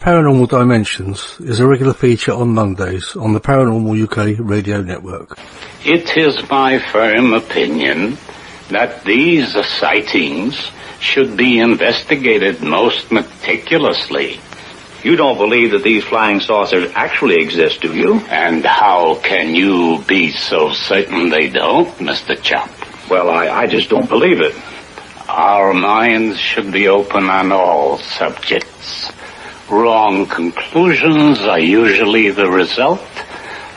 Paranormal Dimensions is a regular feature on Mondays on the Paranormal UK radio network. It is my firm opinion that these sightings should be investigated most meticulously. You don't believe that these flying saucers actually exist, do you? And how can you be so certain they don't, Mr. Chop? Well, I just don't believe it. Our minds should be open on all subjects. Wrong conclusions are usually the result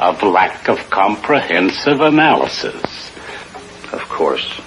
of lack of comprehensive analysis. Of course.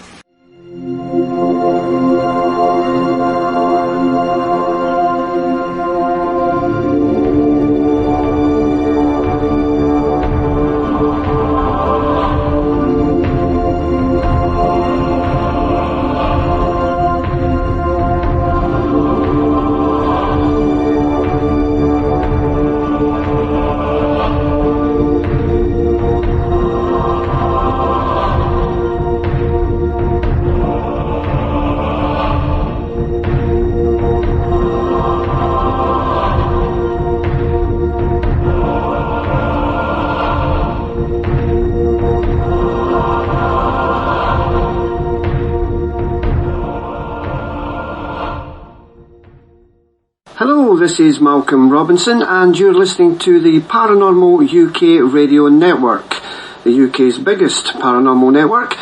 Hello, this is Malcolm Robinson and you're listening to the Paranormal UK radio network, the UK's biggest paranormal network,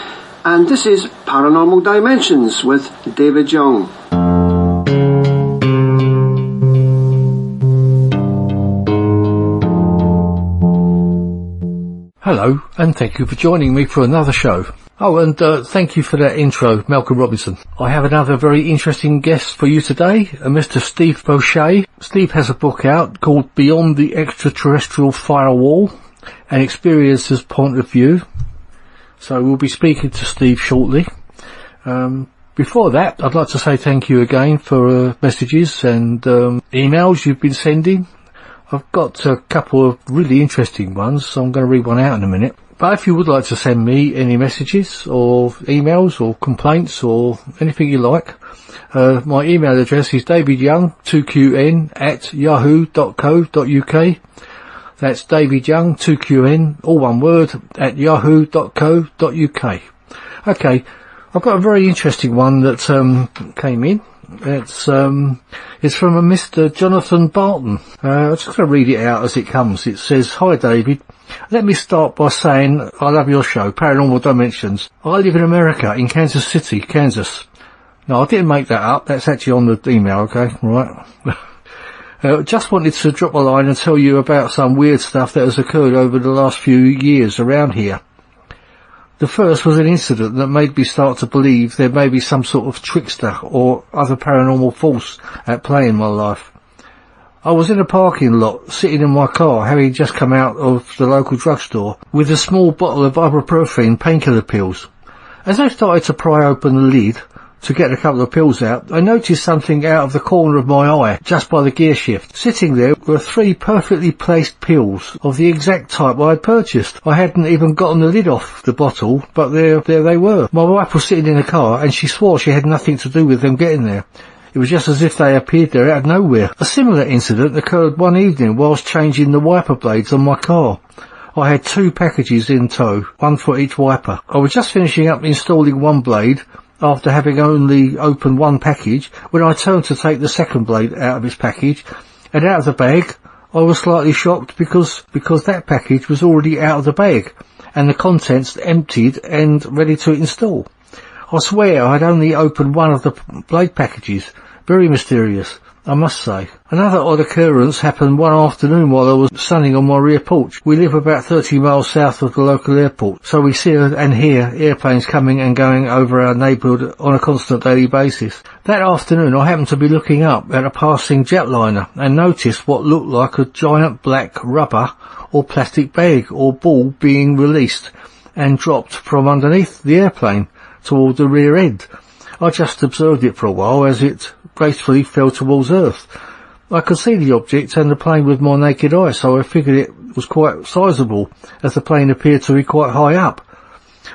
and this is Paranormal Dimensions with David Young. Hello, and thank you for joining me for another show. Oh, and thank you for that intro, Malcolm Robinson. I have another very interesting guest for you today, Mr. Steve Boucher. Steve has a book out called Beyond the Extraterrestrial Firewall, an Experiencer's Point of View. So we'll be speaking to Steve shortly. Before that, I'd like to say thank you again for messages and emails you've been sending. I've got a couple of really interesting ones, so I'm going to read one out in a minute. But if you would like to send me any messages or emails or complaints or anything you like, my email address is davidyoung2qn@yahoo.co.uk. That's davidyoung, 2qn, all one word, @yahoo.co.uk. Okay, I've got a very interesting one that came in. It's from a Mr. Jonathan Barton. I'm just going to read it out as it comes. It says, "Hi David, let me start by saying I love your show, Paranormal Dimensions. I live in America, in Kansas City, Kansas." No, I didn't make that up. That's actually on the email, okay? Right. Just wanted to drop a line and tell you about some weird stuff that has occurred over the last few years around here. The first was an incident that made me start to believe there may be some sort of trickster or other paranormal force at play in my life. I was in a parking lot, sitting in my car, having just come out of the local drugstore, with a small bottle of ibuprofen painkiller pills. As I started to pry open the lid to get a couple of pills out, I noticed something out of the corner of my eye, just by the gear shift. Sitting there were 3 perfectly placed pills of the exact type I had purchased. I hadn't even gotten the lid off the bottle, but there they were. My wife was sitting in the car, and she swore she had nothing to do with them getting there. It was just as if they appeared there out of nowhere. A similar incident occurred one evening whilst changing the wiper blades on my car. I had 2 packages in tow, one for each wiper. I was just finishing up installing one blade, after having only opened one package, when I turned to take the second blade out of its package, and out of the bag, I was slightly shocked because that package was already out of the bag, and the contents emptied and ready to install. I swear I had only opened one of the blade packages. Very mysterious, I must say. Another odd occurrence happened one afternoon while I was sunning on my rear porch. We live about 30 miles south of the local airport, so we see and hear airplanes coming and going over our neighbourhood on a constant daily basis. That afternoon I happened to be looking up at a passing jetliner and noticed what looked like a giant black rubber or plastic bag or ball being released and dropped from underneath the airplane toward the rear end. I just observed it for a while as it gracefully fell towards Earth. I could see the object and the plane with my naked eye, so I figured it was quite sizable, as the plane appeared to be quite high up.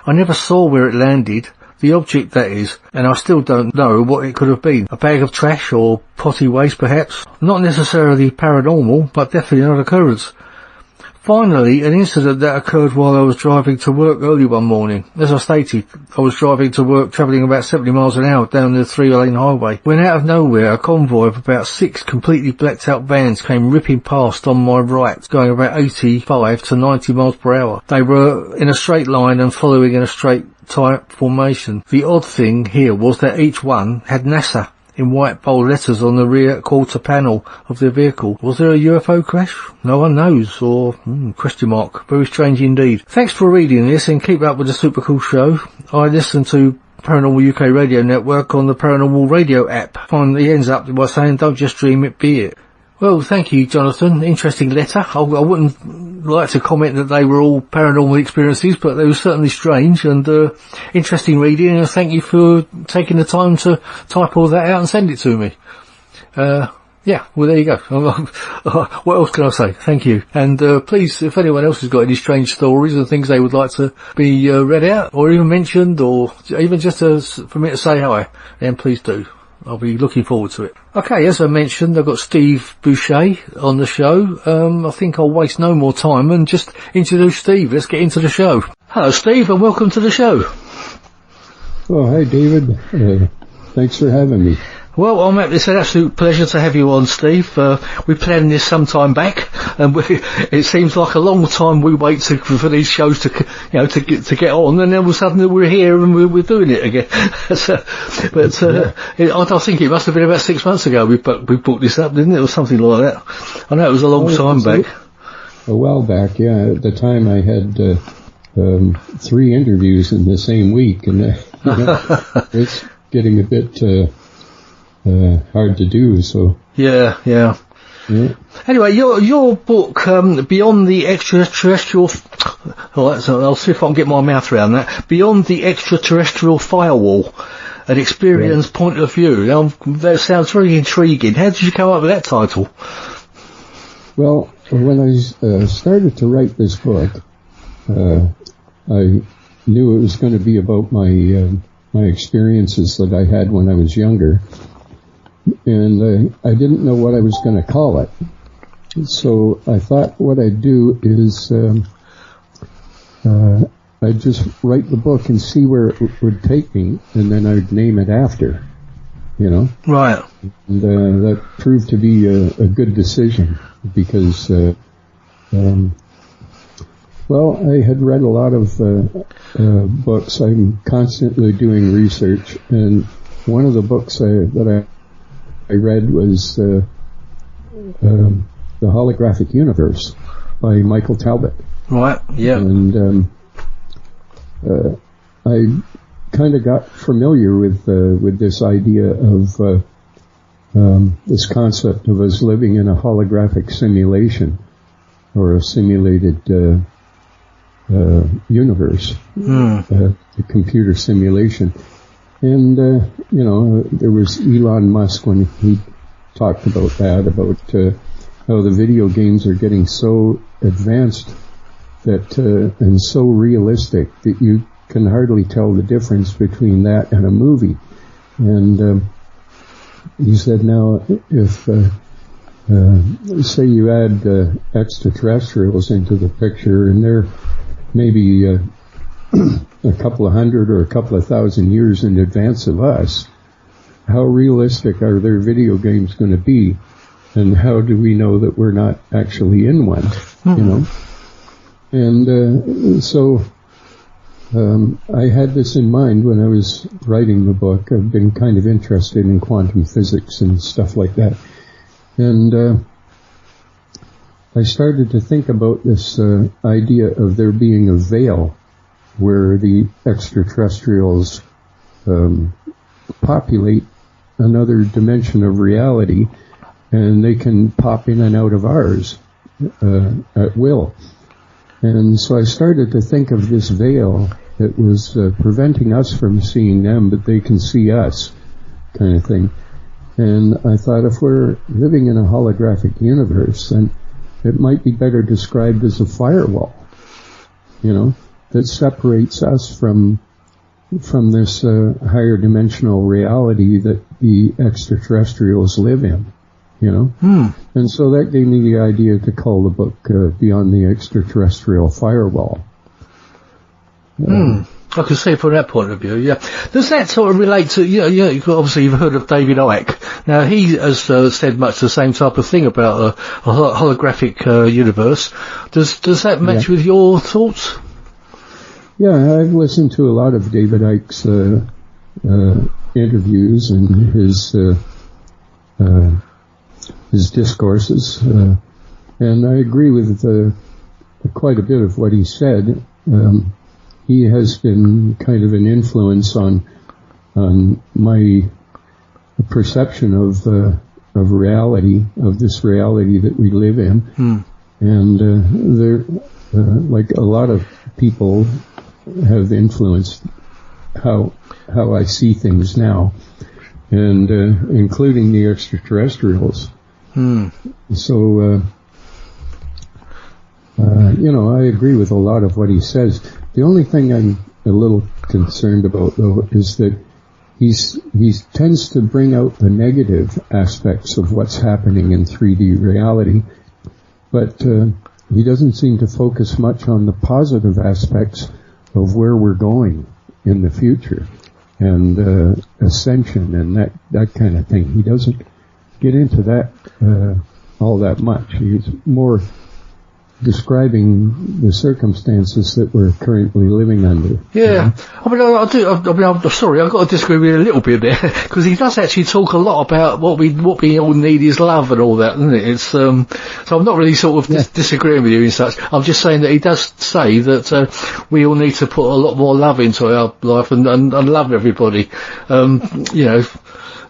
I never saw where it landed. The object, that is, and I still don't know what it could have been. A bag of trash or potty waste, perhaps. Not necessarily paranormal, but definitely an occurrence. Finally, an incident that occurred while I was driving to work early one morning. As I stated, I was driving to work travelling about 70 miles an hour down the 3-lane highway, when out of nowhere a convoy of about 6 completely blacked out vans came ripping past on my right, going about 85 to 90 miles per hour. They were in a straight line and following in a straight type formation. The odd thing here was that each one had NASA in white bold letters on the rear quarter panel of their vehicle. Was there a UFO crash? No one knows, or question mark. Very strange indeed. Thanks for reading this and keep up with the super cool show. I listen to Paranormal UK Radio Network on the Paranormal Radio app. Finally ends up by saying, don't just dream it, be it. Well, thank you, Jonathan. Interesting letter. I wouldn't like to comment that they were all paranormal experiences, but they were certainly strange and interesting reading, and thank you for taking the time to type all that out and send it to me. Yeah, well, there you go. What else can I say? Thank you. And please, if anyone else has got any strange stories and things they would like to be read out or even mentioned, or even just for me to say hi, then please do. I'll be looking forward to it. Okay, as I mentioned, I've got Steve Boucher on the show. I think I'll waste no more time and just introduce Steve. Let's get into the show. Hello, Steve, and welcome to the show. Oh, hi, David. Thanks for having me. Well, it's an absolute pleasure to have you on, Steve. We planned this some time back, and it seems like a long time we wait for these shows to get on, and then all of a sudden we're here and we're doing it again. I think it must have been about 6 months ago we booked this up, didn't it, or something like that? I know it was a long time back. A while back, yeah. At the time I had 3 interviews in the same week, and it's getting a bit hard to do, so. Yeah. Anyway, your book, Beyond the Extraterrestrial, alright, so I'll see if I can get my mouth around that. Beyond the Extraterrestrial Firewall, an Experience Point of View. Now, that sounds very intriguing. How did you come up with that title? Well, when I started to write this book, I knew it was going to be about my experiences that I had when I was younger. And I didn't know what I was going to call it. So I thought what I'd do is I'd just write the book and see where it would take me, and then I'd name it after, Right. And that proved to be a good decision because, I had read a lot of books. I'm constantly doing research, and one of the books that I read was The Holographic Universe by Michael Talbot. Right, yeah. And I kind of got familiar with this idea of this concept of us living in a holographic simulation or a simulated universe, a computer simulation. And, there was Elon Musk when he talked about that, about how the video games are getting so advanced that and so realistic that you can hardly tell the difference between that and a movie. And he said, now, if say you add extraterrestrials into the picture, and they're maybe a couple of hundred or a couple of thousand years in advance of us, how realistic are their video games going to be? And how do we know that we're not actually in one, And so I had this in mind when I was writing the book. I've been kind of interested in quantum physics and stuff like that. And I started to think about this idea of there being a veil where the extraterrestrials populate another dimension of reality, and they can pop in and out of ours at will. And so I started to think of this veil that was preventing us from seeing them, but they can see us, kind of thing. And I thought, if we're living in a holographic universe, then it might be better described as a firewall, that separates us from from this higher dimensional reality that the extraterrestrials live in, you know. And so that gave me the idea to call the book Beyond the Extraterrestrial Firewall. I can see it from that point of view, yeah. Does that sort of relate to, obviously you've heard of David Icke. Now, he has said much the same type of thing about a holographic universe. Does that match with your thoughts? Yeah, I've listened to a lot of David Icke's interviews and his discourses, and I agree with quite a bit of what he said. He has been kind of an influence on my perception of reality, of this reality that we live in. And there, like a lot of people have influenced how I see things now, and including the extraterrestrials. So, I agree with a lot of what he says. The only thing I'm a little concerned about, though, is that he tends to bring out the negative aspects of what's happening in 3D reality, but he doesn't seem to focus much on the positive aspects of where we're going in the future, and ascension and that kind of thing. He doesn't get into that all that much. He's more describing the circumstances that we're currently living under. Yeah, I mean, I'm sorry, I've got to disagree with you a little bit there, because he does actually talk a lot about what we all need is love and all that, isn't it? It's so I'm not really sort of disagreeing with you and such. I'm just saying that he does say that we all need to put a lot more love into our life and love everybody.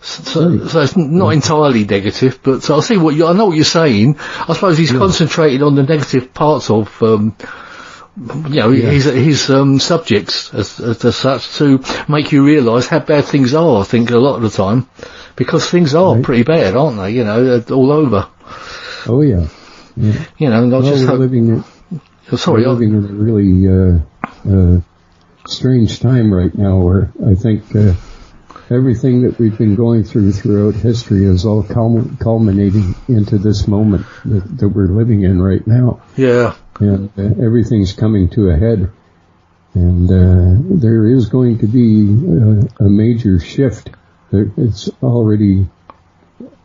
So it's not entirely negative, but I see I know what you're saying. I suppose he's concentrated on the negative parts of, his subjects as such, to make you realise how bad things are, I think, a lot of the time. Because things are pretty bad, aren't they? All over. Oh, yeah. We're living in a really strange time right now, where I think everything that we've been going throughout history is all culminating into this moment that we're living in right now. Yeah. And everything's coming to a head. And there is going to be a major shift. It's already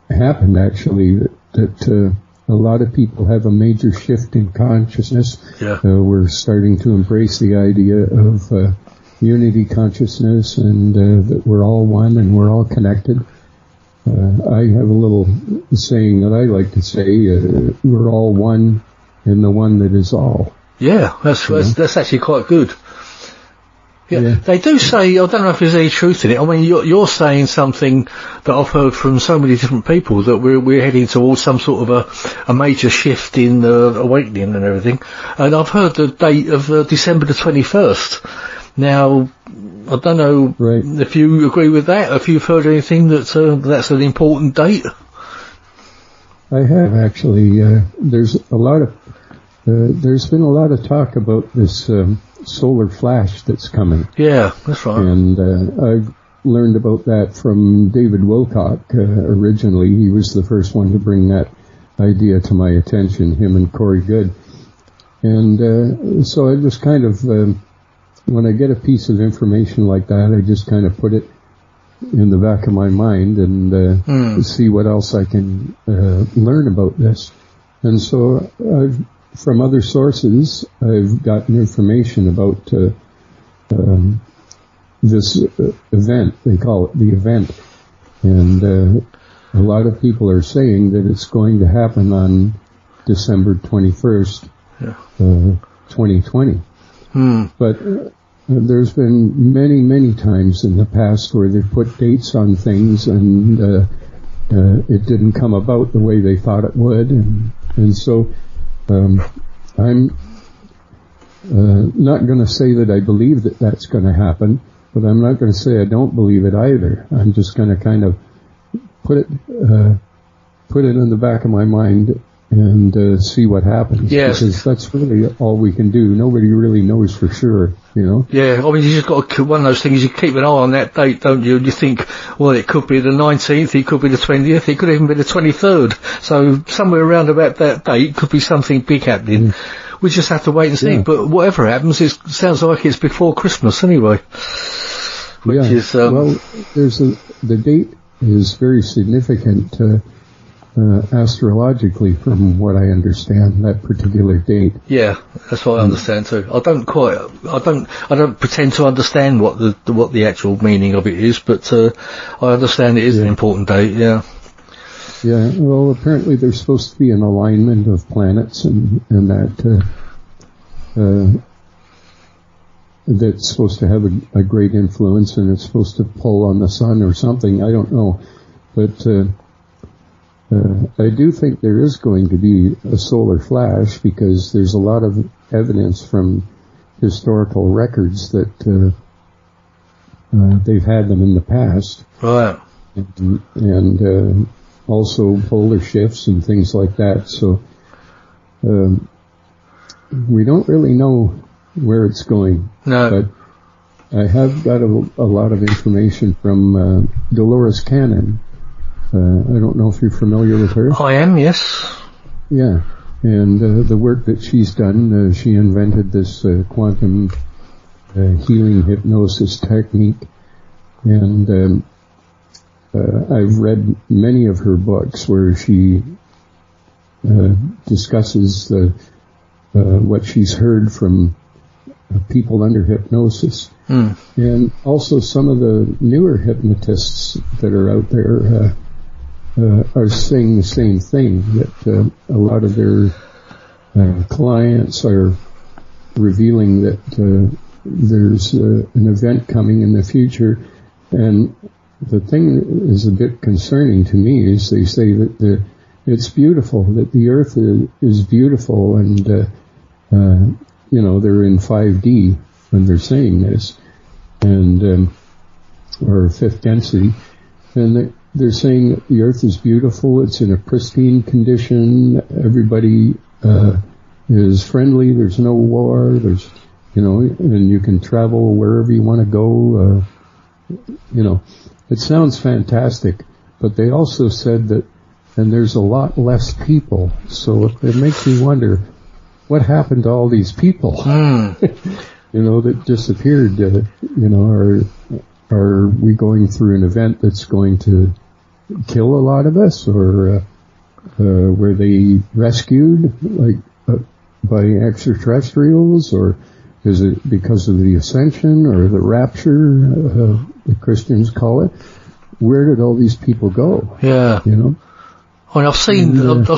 happened, actually, that a lot of people have a major shift in consciousness. Yeah. We're starting to embrace the idea of unity consciousness, and that we're all one and we're all connected. I have a little saying that I like to say, we're all one in the one that is all. Yeah, that's actually quite good. Yeah, they do say, I don't know if there's any truth in it. I mean, you're saying something that I've heard from so many different people, that we're heading towards some sort of a major shift in awakening and everything. And I've heard the date of December the 21st. Now, I don't know if you agree with that, if you've heard anything that's an important date. I have, actually. There's been a lot of talk about this solar flash that's coming. Yeah, that's right. And I've learned about that from David Wilcock. Originally, he was the first one to bring that idea to my attention, him and Corey Goode. And so I just kind of, when I get a piece of information like that, I just kind of put it in the back of my mind and see what else I can learn about this. And so from other sources, I've gotten information about this event. They call it the event. And a lot of people are saying that it's going to happen on December 21st, 2020. But there's been many times in the past where they've put dates on things and it didn't come about the way they thought it would, and so I'm not going to say that I believe that that's going to happen, but I'm not going to say I don't believe it either. I'm just going to kind of put it in the back of my mind and see what happens. Yes. Because that's really all we can do. Nobody really knows for sure, you know. Yeah, I mean, you just got to, one of those things, you keep an eye on that date, don't you? And you think, well, it could be the 19th, it could be the 20th, it could even be the 23rd. So somewhere around about that date could be something big happening. We just have to wait and see. Yeah. But whatever happens, it sounds like it's before Christmas anyway. Which is, well, the date is very significant, astrologically, from what I understand, that particular date. Yeah, that's what I understand too. I don't pretend to understand what the actual meaning of it is, but I understand it is an important date. Yeah. Yeah. Well, apparently there's supposed to be an alignment of planets, and that that's supposed to have a great influence, and it's supposed to pull on the sun or something. I don't know, but I do think there is going to be a solar flash, because there's a lot of evidence from historical records that they've had them in the past. Right. And also polar shifts and things like that. So we don't really know where it's going. No. But I have got a lot of information from Dolores Cannon. I don't know if you're familiar with her. I am, yes. Yeah, and the work that she's done, she invented this quantum healing hypnosis technique, and I've read many of her books where she discusses what she's heard from people under hypnosis. And also some of the newer hypnotists that are out there are saying the same thing, that a lot of their clients are revealing that there's an event coming in the future. And the thing that is a bit concerning to me is they say that it's beautiful, that the Earth is beautiful, and you know, they're in 5D when they're saying this, and or fifth density, and they're saying that the Earth is beautiful, it's in a pristine condition, everybody is friendly, there's no war, there's, you know, and you can travel wherever you want to go, you know. It sounds fantastic, but they also said that, and there's a lot less people, so it makes me wonder, what happened to all these people? You know, that disappeared, you know, are we going through an event that's going to kill a lot of us, or were they rescued, like, by extraterrestrials, or is it because of the ascension or the rapture, the Christians call it? Where did all these people go? Yeah. You know? I mean, I've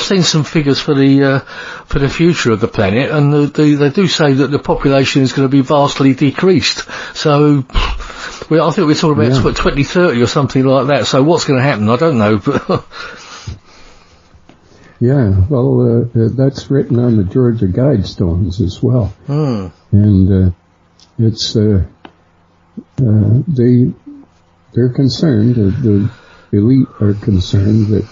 seen some figures for the future of the planet, and they do say that the population is going to be vastly decreased. So, I think we're talking about 2030 or something like that. So what's going to happen? I don't know, but yeah, well, that's written on the Georgia Guidestones as well. And it's they're concerned, the elite are concerned that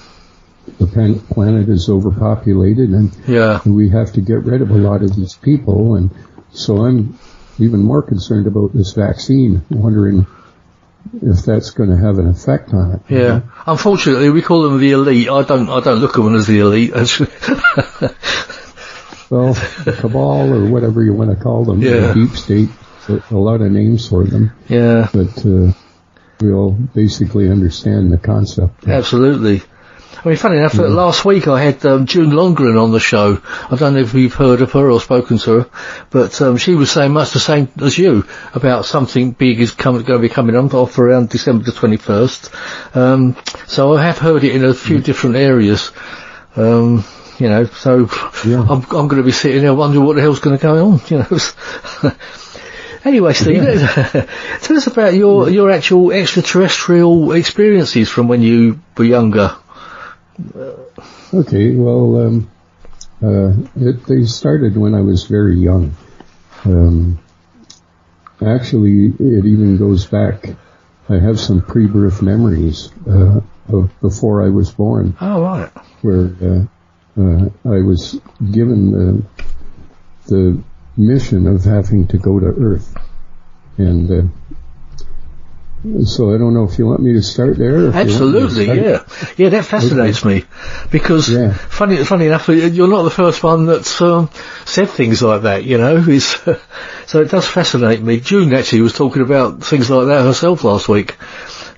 the planet is overpopulated, and we have to get rid of a lot of these people. And so I'm even more concerned about this vaccine, wondering if that's going to have an effect on it. Yeah. Unfortunately, we call them the elite. I don't look at them as the elite. Well, the cabal, or whatever you want to call them, the deep state, a lot of names for them. Yeah. But we all basically understand the concept. Absolutely. I mean, funny enough, last week I had June Longren on the show. I don't know if you've heard of her or spoken to her, but she was saying much the same as you about something big is going to be coming on off around December the 21st. So I have heard it in a few different areas. You know, so I'm going to be sitting there wondering what the hell's going to go on. You know. Anyway, Steve, tell us about your actual extraterrestrial experiences from when you were younger. Okay, well, they started when I was very young. Actually, it even goes back. I have some pre-birth memories of before I was born. Oh, right. Where I was given the mission of having to go to Earth. And so I don't know if you want me to start there. Absolutely, yeah. Yeah, that fascinates me. Because, funny enough, you're not the first one that's said things like that, you know. So it does fascinate me. June actually was talking about things like that herself last week.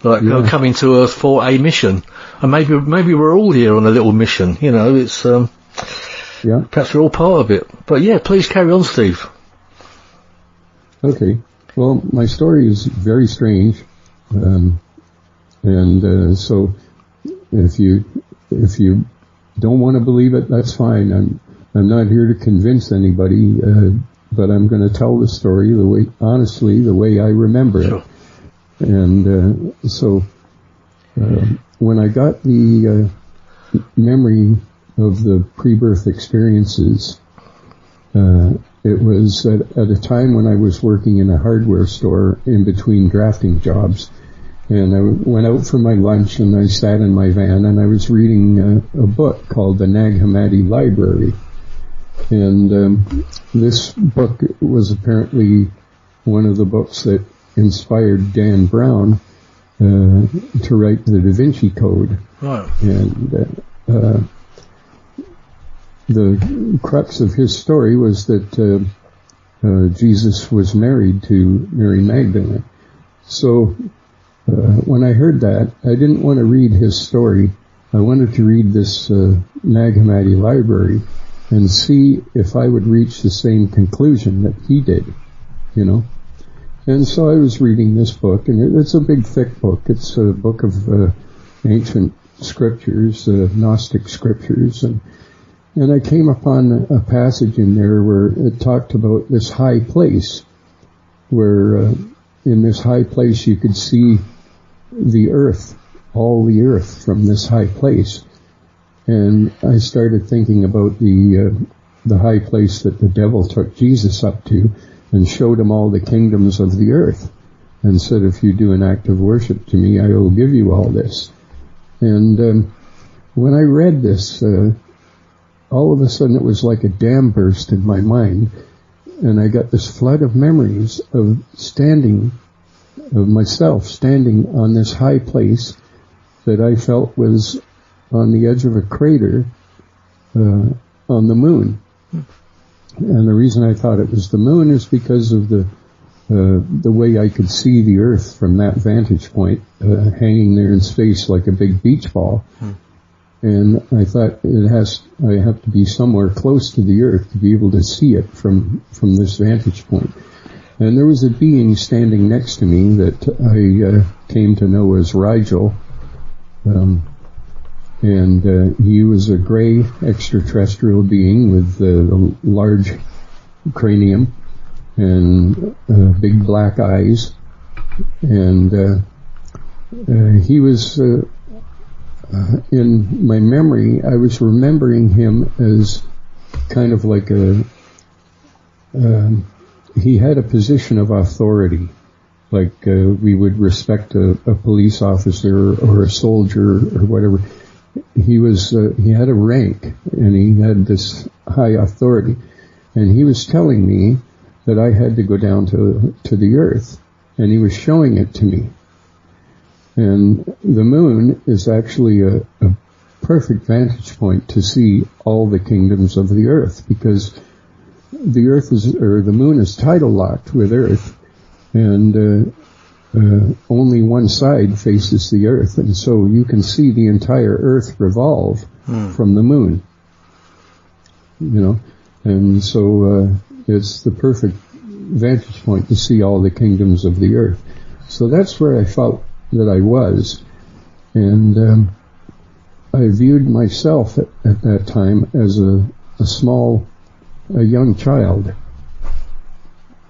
Like coming to Earth for a mission. And maybe we're all here on a little mission, you know. It's perhaps we're all part of it. But yeah, please carry on, Steve. Okay. Well, my story is very strange. So if you don't want to believe it, that's fine. I'm not here to convince anybody, but I'm going to tell the story honestly, the way I remember it. And so when I got the memory of the pre-birth experiences, it was at a time when I was working in a hardware store in between drafting jobs. And I went out for my lunch and I sat in my van and I was reading a book called The Nag Hammadi Library. And this book was apparently one of the books that inspired Dan Brown to write the Da Vinci Code. Right. And the crux of his story was that Jesus was married to Mary Magdalene. So when I heard that, I didn't want to read his story. I wanted to read this Nag Hammadi Library and see if I would reach the same conclusion that he did, you know. And so I was reading this book, and it's a big, thick book. It's a book of ancient scriptures, Gnostic scriptures, and I came upon a passage in there where it talked about this high place, where in this high place you could see the earth, all the earth from this high place. And I started thinking about the high place that the devil took Jesus up to and showed him all the kingdoms of the earth and said, if you do an act of worship to me, I will give you all this. And when I read this, all of a sudden it was like a dam burst in my mind, and I got this flood of memories of myself standing on this high place that I felt was on the edge of a crater on the moon. And the reason I thought it was the moon is because of the way I could see the earth from that vantage point, hanging there in space like a big beach ball. And I thought I have to be somewhere close to the earth to be able to see it from this vantage point. And there was a being standing next to me that I came to know as Rigel. And he was a gray extraterrestrial being with a large cranium and big black eyes. And he was, in my memory, I was remembering him as kind of like he had a position of authority. Like we would respect a police officer or a soldier or whatever. He had a rank, and he had this high authority, and he was telling me that I had to go down to the earth, and he was showing it to me. And the moon is actually a perfect vantage point to see all the kingdoms of the earth, because the moon is tidal locked with earth, and only one side faces the earth, and so you can see the entire earth revolve from the moon, you know. And so it's the perfect vantage point to see all the kingdoms of the earth. So that's where I felt that I was, and I viewed myself at that time as a young child.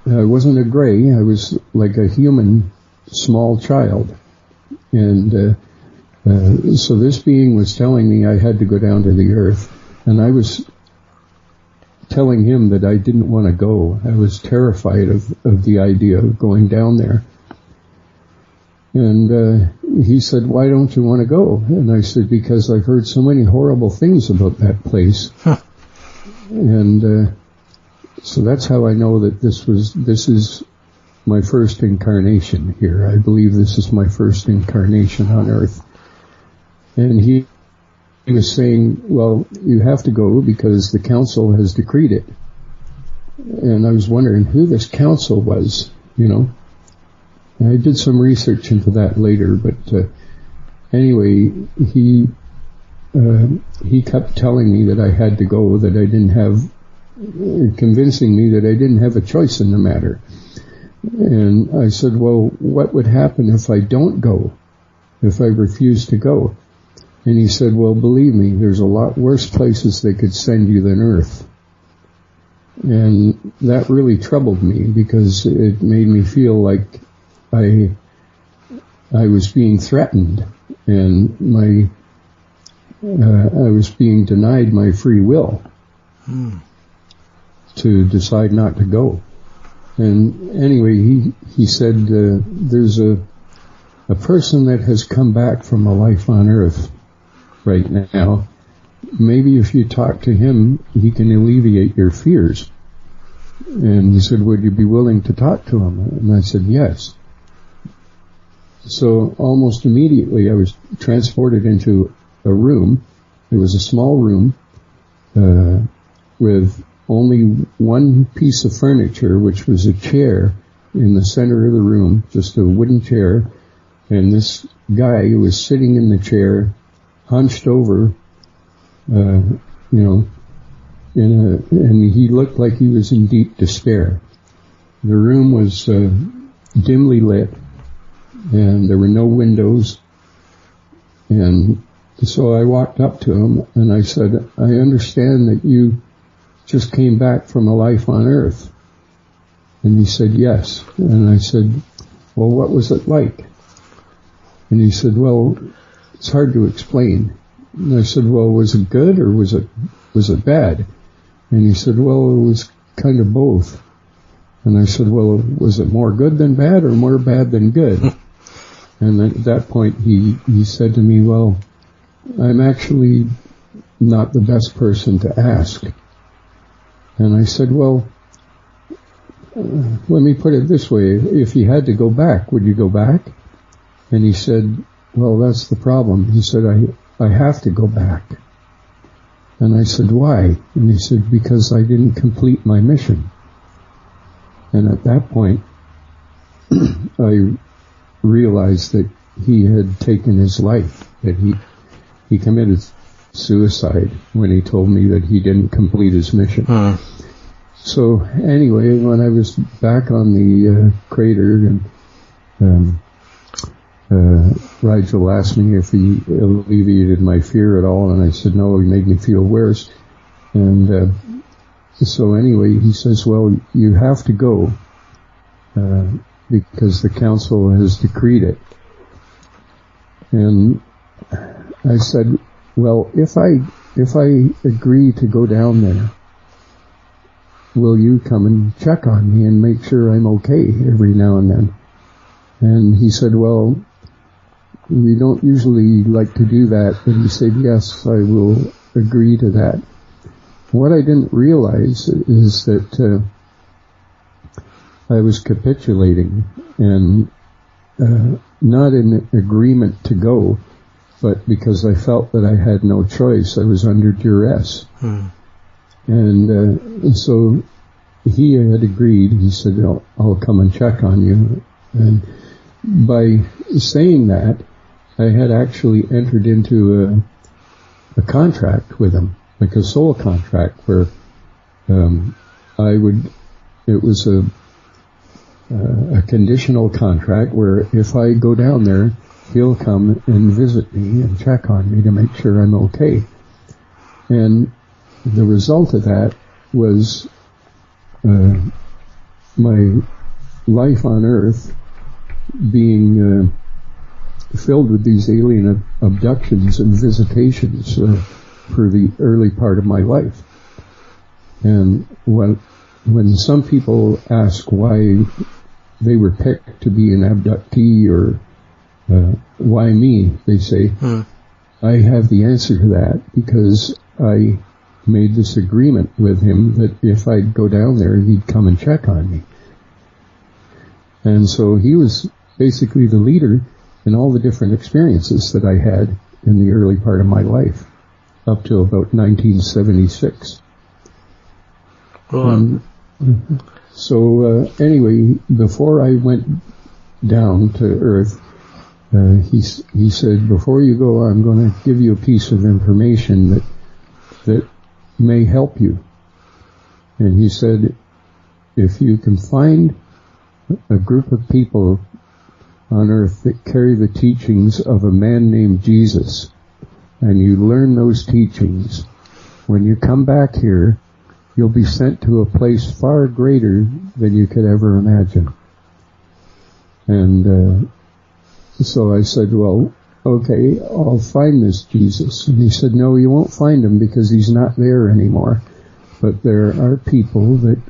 I wasn't a gray, I was like a human small child. And so this being was telling me I had to go down to the earth, and I was telling him that I didn't want to go. I was terrified of the idea of going down there. And he said, why don't you want to go? And I said, because I've heard so many horrible things about that place. And so that's how I know that this is my first incarnation here. I believe this is my first incarnation on Earth. And he was saying, well, you have to go because the council has decreed it. And I was wondering who this council was, you know. I did some research into that later, but anyway, he kept telling me that I had to go, that I didn't have, convincing me that I didn't have a choice in the matter. And I said, well, what would happen if I don't go, if I refuse to go? And he said, well, believe me, there's a lot worse places they could send you than Earth. And that really troubled me because it made me feel like I was being threatened and I was being denied my free will to decide not to go. And anyway, he said, there's a person that has come back from a life on Earth right now. Maybe if you talk to him, he can alleviate your fears. And he said, would you be willing to talk to him? And I said, yes. So almost immediately I was transported into a room. It was a small room with only one piece of furniture, which was a chair in the center of the room, just a wooden chair. And this guy who was sitting in the chair, hunched over, you know, and he looked like he was in deep despair. The room was dimly lit, and there were no windows. And so I walked up to him and I said, I understand that you just came back from a life on Earth. And he said, yes. And I said, well, what was it like? And he said, well, it's hard to explain. And I said, well, was it good or was it bad? And he said, well, it was kind of both. And I said, well, was it more good than bad or more bad than good? And at that point he said to me, well, I'm actually not the best person to ask. And I said, well, let me put it this way. If you had to go back, would you go back? And he said, well, that's the problem. He said, I have to go back. And I said, why? And he said, because I didn't complete my mission. And at that point, I realized that he had taken his life, that he committed suicide when he told me that he didn't complete his mission. So anyway, when I was back on the crater, and Rigel asked me if he alleviated my fear at all, and I said no, he made me feel worse. And so anyway, he says, well, you have to go because the council has decreed it. And I said, well, if I agree to go down there, will you come and check on me and make sure I'm okay every now and then? And he said, well, we don't usually like to do that. But he said, yes, I will agree to that. What I didn't realize is that I was capitulating and not in agreement to go, but because I felt that I had no choice. I was under duress. And so he had agreed. He said, I'll come and check on you. And by saying that, I had actually entered into a contract with him, like a soul contract, where it was a conditional contract where if I go down there, he'll come and visit me and check on me to make sure I'm okay. And the result of that was my life on Earth being filled with these alien abductions and visitations for the early part of my life. And when some people ask why they were picked to be an abductee or why me, they say. I have the answer to that because I made this agreement with him that if I'd go down there, he'd come and check on me. And so he was basically the leader in all the different experiences that I had in the early part of my life, up to about 1976. So anyway, before I went down to Earth, he said, before you go, I'm going to give you a piece of information that may help you. And he said, if you can find a group of people on Earth that carry the teachings of a man named Jesus, and you learn those teachings, when you come back here, you'll be sent to a place far greater than you could ever imagine. And so I said, well, okay, I'll find this Jesus. And he said, no, you won't find him because he's not there anymore. But there are people that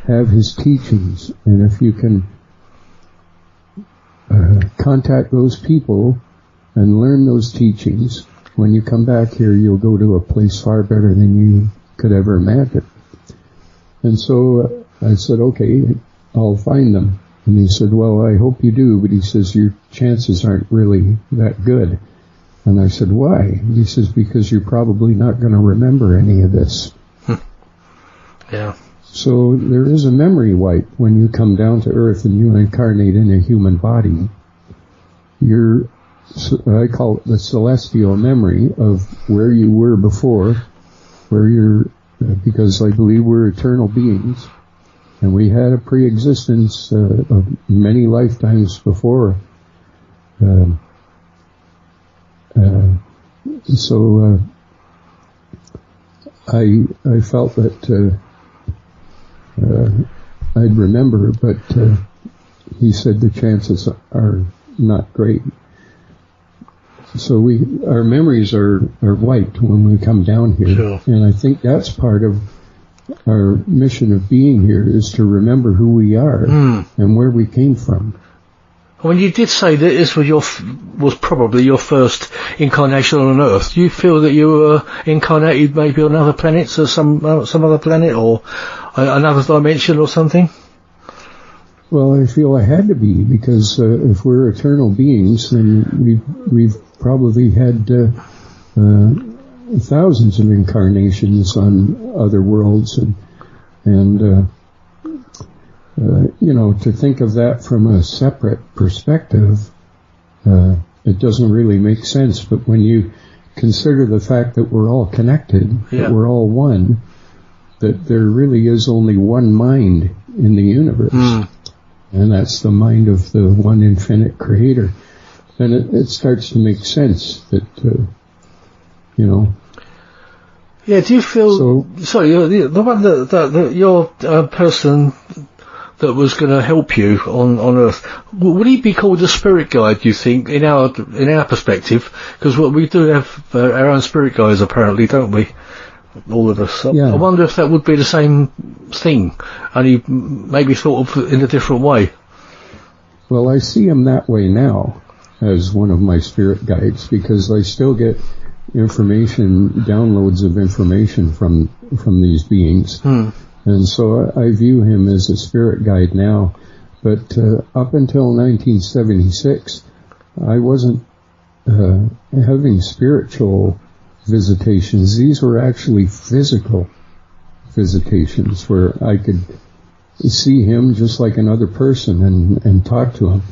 have his teachings. And if you can contact those people and learn those teachings, when you come back here, you'll go to a place far better than you could ever imagine. And so I said, okay, I'll find them. And he said, well, I hope you do, but he says, your chances aren't really that good. And I said, why? And he says, because you're probably not going to remember any of this. Yeah. So there is a memory wipe when you come down to Earth and you incarnate in a human body. I call it the celestial memory of where you were before, because I believe we're eternal beings. And we had a pre-existence of many lifetimes before. So I felt that I'd remember, but he said the chances are not great. So our memories are wiped when we come down here. Sure. And I think that's part of our mission of being here, is to remember who we are and where we came from. When you did say that this was probably your first incarnation on Earth, do you feel that you were incarnated maybe on other planets, or some other planet, or another dimension or something? Well, I feel I had to be, because if we're eternal beings, then we've probably had thousands of incarnations on other worlds, and to think of that from a separate perspective, it doesn't really make sense. But when you consider the fact that we're all connected, that we're all one, that there really is only one mind in the universe, and that's the mind of the one infinite creator, then it starts to make sense that, Yeah, do you feel... Sorry, the one that your person that was going to help you on Earth, would he be called a spirit guide, do you think, in our perspective? Because we do have our own spirit guides, apparently, don't we? All of us. Yeah. I wonder if that would be the same thing, only maybe thought of in a different way. Well, I see him that way now as one of my spirit guides, because I still get downloads of information from these beings. And so I view him as a spirit guide now. But up until 1976, I wasn't having spiritual visitations. These were actually physical visitations, where I could see him just like another person and talk to him.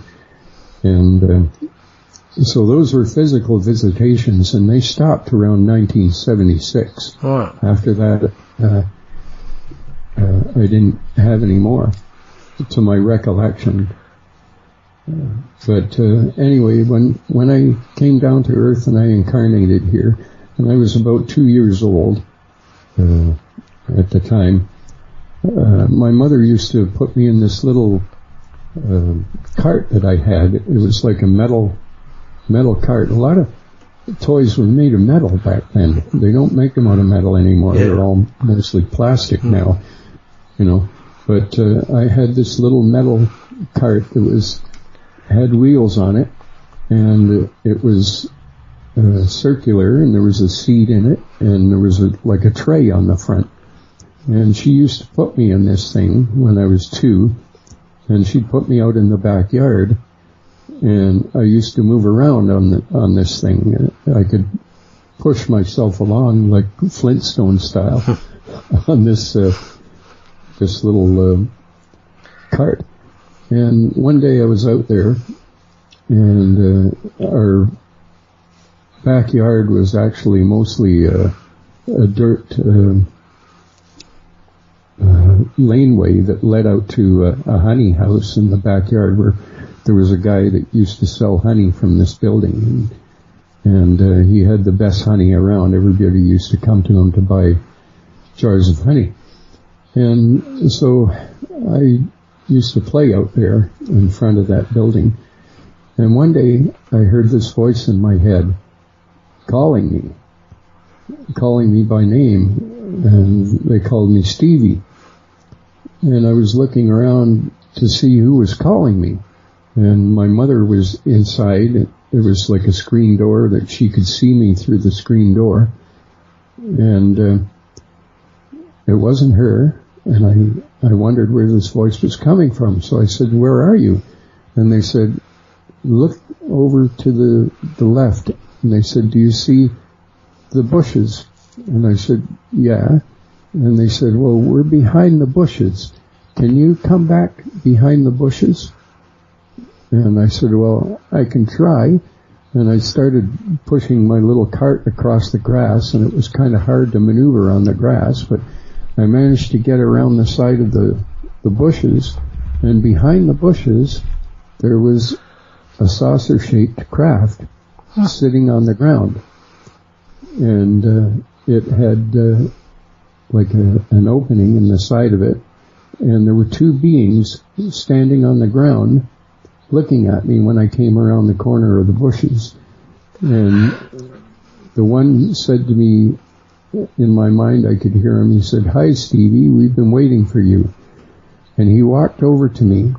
And so those were physical visitations, and they stopped around 1976. Right. After that, I didn't have any more, to my recollection. But anyway, when I came down to Earth and I incarnated here, and I was about 2 years old at the time, my mother used to put me in this little cart that I had. It was like a metal cart. A lot of toys were made of metal back then. They don't make them out of metal anymore. They're all mostly plastic now, But I had this little metal cart that had wheels on it, and it was circular, and there was a seat in it, and there was like a tray on the front. And she used to put me in this thing when I was 2, and she'd put me out in the backyard, and I used to move around on this thing. I could push myself along like Flintstone style on this little cart. And one day I was out there, and our backyard was actually mostly a dirt laneway that led out to a honey house in the backyard, where there was a guy that used to sell honey from this building, and he had the best honey around. Everybody used to come to him to buy jars of honey. And so I used to play out there in front of that building. And one day I heard this voice in my head calling me by name, and they called me Stevie. And I was looking around to see who was calling me. And my mother was inside. There was like a screen door that she could see me through the screen door. And it wasn't her. And I wondered where this voice was coming from. So I said, "Where are you?" And they said, "Look over to the left." And they said, "Do you see the bushes?" And I said, "Yeah." And they said, "Well, we're behind the bushes. Can you come back behind the bushes?" And I said, "Well, I can try." And I started pushing my little cart across the grass, and it was kind of hard to maneuver on the grass, but I managed to get around the side of the bushes, and behind the bushes there was a saucer-shaped craft sitting on the ground. And it had like an opening in the side of it, and there were 2 beings standing on the ground looking at me when I came around the corner of the bushes. And the one said to me, in my mind I could hear him, he said, "Hi Stevie, we've been waiting for you." And he walked over to me,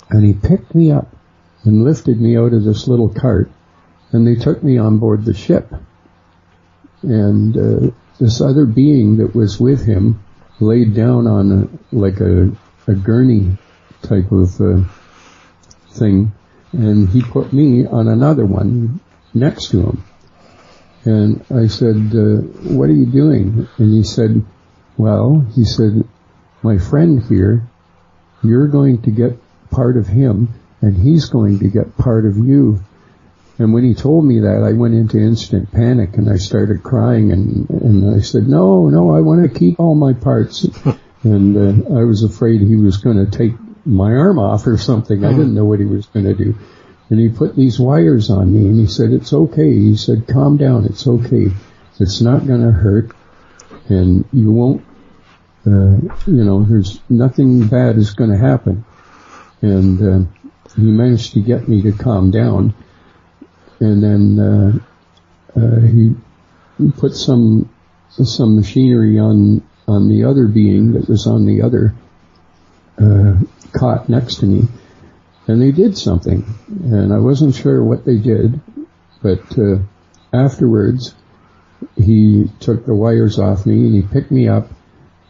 and he picked me up and lifted me out of this little cart, and they took me on board the ship. And this other being that was with him laid down on a gurney type of thing, and he put me on another one next to him. And I said, "What are you doing?" And he said, "Well," he said, "my friend here, you're going to get part of him, and he's going to get part of you." And when he told me that, I went into instant panic, and I started crying, and I said, no, I want to keep all my parts. And I was afraid he was going to take my arm off or something. I didn't know what he was going to do. And he put these wires on me, and he said, "It's okay." He said, "Calm down, it's okay. It's not going to hurt, and you won't, there's nothing bad is going to happen." And he managed to get me to calm down. And then he put some machinery on the other being that was on the other cot next to me, and they did something, and I wasn't sure what they did, but afterwards he took the wires off me, and he picked me up,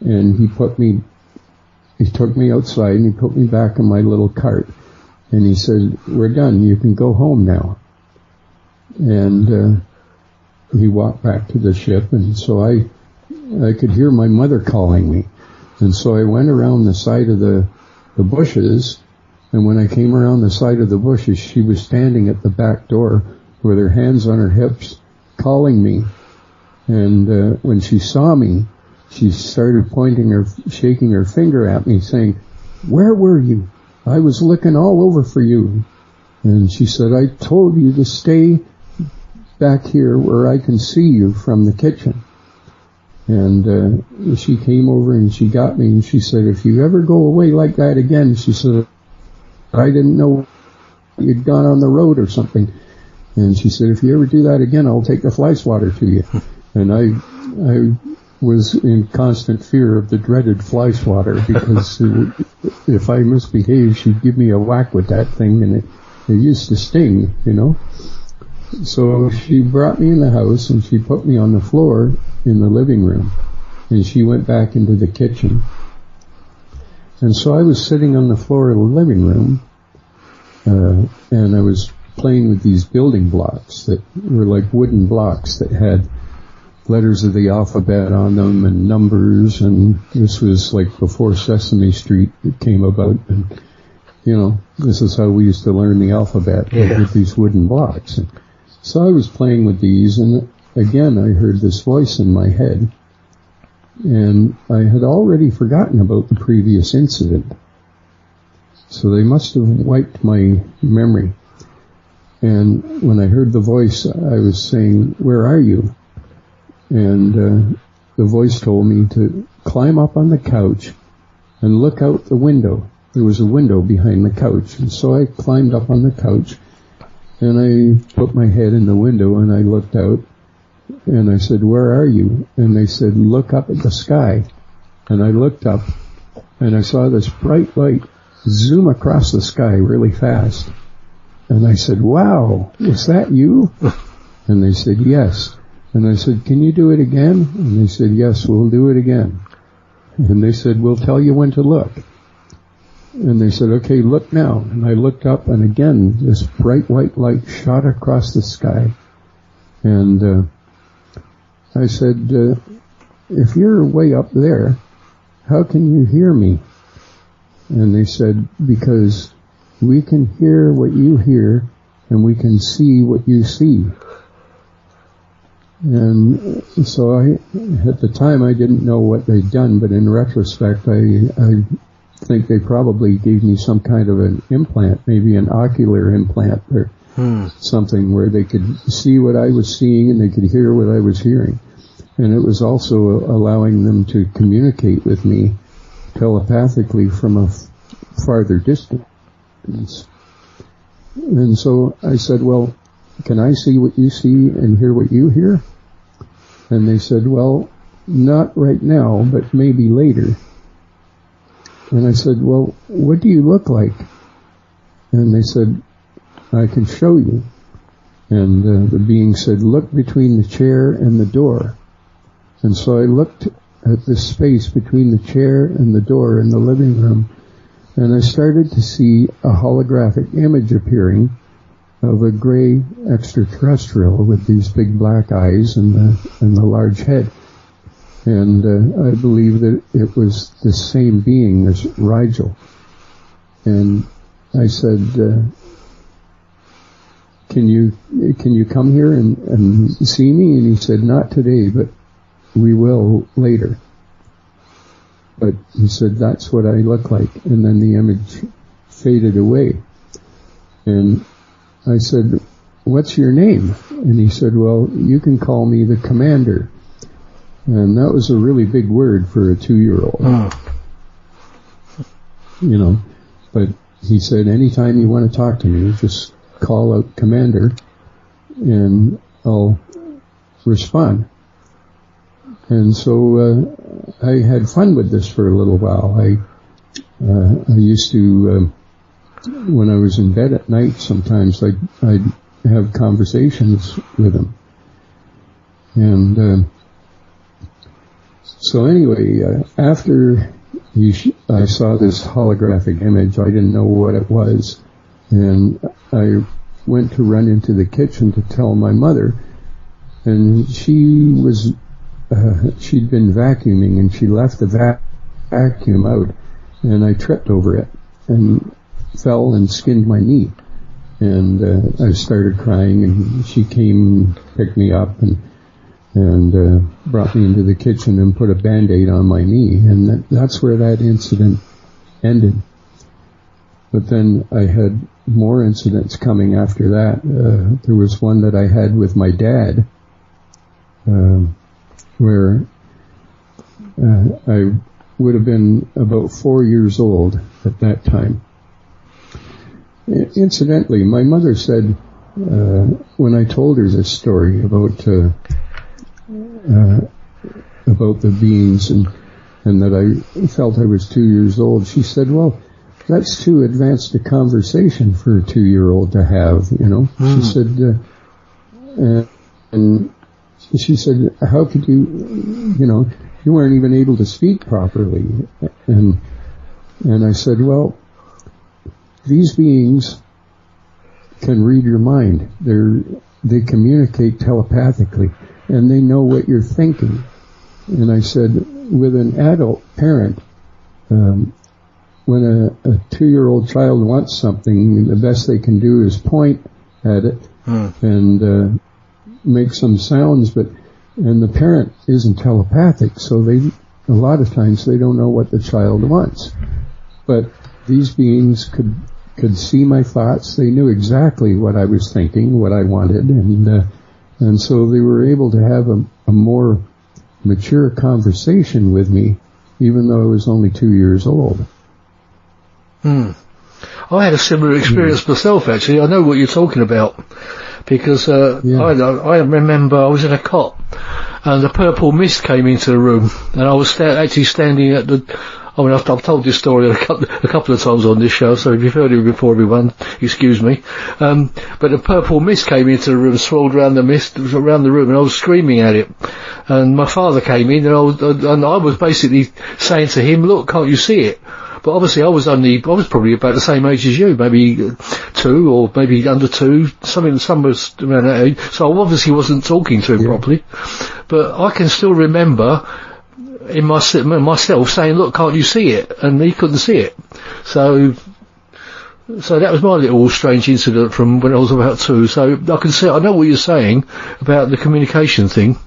and he took me outside, and he put me back in my little cart, and he said, "We're done, you can go home now." And he walked back to the ship, and so I could hear my mother calling me. And so I went around the side of the bushes, and when I came around the side of the bushes, she was standing at the back door with her hands on her hips, calling me. And when she saw me, she started shaking her finger at me, saying, "Where were you? I was looking all over for you." And she said, "I told you to stay back here where I can see you from the kitchen." And she came over and she got me, and she said, "If you ever go away like that again," she said, "I didn't know you'd gone on the road or something." And she said, "If you ever do that again, I'll take the fly swatter to you." And I was in constant fear of the dreaded fly swatter, because if I misbehaved, she'd give me a whack with that thing, and used to sting, you know. So she brought me in the house and she put me on the floor in the living room, and she went back into the kitchen. And so I was sitting on the floor of the living room, and I was playing with these building blocks that were like wooden blocks that had letters of the alphabet on them and numbers, and this was like before Sesame Street came about, and you know, this is how we used to learn the alphabet, with these wooden blocks. And so I was playing with these, and again I heard this voice in my head, and I had already forgotten about the previous incident. So they must have wiped my memory. And when I heard the voice, I was saying, "Where are you?" And the voice told me to climb up on the couch and look out the window. There was a window behind the couch. And so I climbed up on the couch, and I put my head in the window, and I looked out, and I said, "Where are you?" And they said, "Look up at the sky." And I looked up, and I saw this bright light zoom across the sky really fast. And I said, "Wow, is that you?" And they said, "Yes." And I said, "Can you do it again?" And they said, "Yes, we'll do it again." And they said, "We'll tell you when to look." And they said, "Okay, look now." And I looked up, and again, this bright white light shot across the sky. And I said, "If you're way up there, how can you hear me?" And they said, "Because we can hear what you hear, and we can see what you see." And so at the time I didn't know what they'd done, but in retrospect I think they probably gave me some kind of an implant, maybe an ocular implant or something where they could see what I was seeing and they could hear what I was hearing. And it was also allowing them to communicate with me telepathically from a farther distance. And so I said, "Well, can I see what you see and hear what you hear?" And they said, "Well, not right now, but maybe later." And I said, "Well, what do you look like?" And they said, "I can show you." And the being said, "Look between the chair and the door." And so I looked at this space between the chair and the door in the living room, and I started to see a holographic image appearing of a gray extraterrestrial with these big black eyes and the large head. And I believe that it was the same being, this Rigel. And I said, can you come here and see me? And he said, "Not today, but we will later." But he said, "That's what I look like." And then the image faded away. And I said, "What's your name?" And he said, "Well, you can call me the Commander." And that was a really big word for a 2-year-old. You know, but he said, "Anytime you want to talk to me, just call out Commander and I'll respond." And so I had fun with this for a little while. I used to, when I was in bed at night, sometimes I'd have conversations with him. And so anyway, after I saw this holographic image, I didn't know what it was, and I went to run into the kitchen to tell my mother, and she'd been vacuuming, and she left the vacuum out, and I tripped over it and fell and skinned my knee, and I started crying, and she came, picked me up, and brought me into the kitchen and put a Band-Aid on my knee, and that's where that incident ended. But then I had more incidents coming after that. There was one that I had with my dad, where I would have been about 4 years old at that time. Incidentally, my mother said, when I told her this story about the beings and that I felt I was 2 years old, she said, "Well, that's too advanced a conversation for a 2-year-old to have, you know. She said, and she said, how could you, you know, you weren't even able to speak properly. And I said, well, these beings can read your mind. They communicate telepathically, and they know what you're thinking. And I said, with an adult parent, when a 2-year-old child wants something, the best they can do is point at it and make some sounds, and the parent isn't telepathic, so a lot of times they don't know what the child wants. But these beings could see my thoughts. They knew exactly what I was thinking, what I wanted, and so they were able to have a more mature conversation with me, even though I was only 2 years old. I had a similar experience myself, actually. I know what you're talking about, because I remember I was in a cot, and the purple mist came into the room, and I was actually standing at the... I mean, I've told this story a couple of times on this show, so if you've heard it before, everyone, excuse me. But a purple mist came into the room, swirled around the room, and I was screaming at it. And my father came in, and I was basically saying to him, "Look, can't you see it?" But obviously I was probably about the same age as you, maybe 2 or maybe under 2, somewhere around that age. So I obviously wasn't talking to him properly. But I can still remember in myself saying, "Look, can't you see it?" And he couldn't see it. So that was my little strange incident from when I was about 2. So I know what you're saying about the communication thing.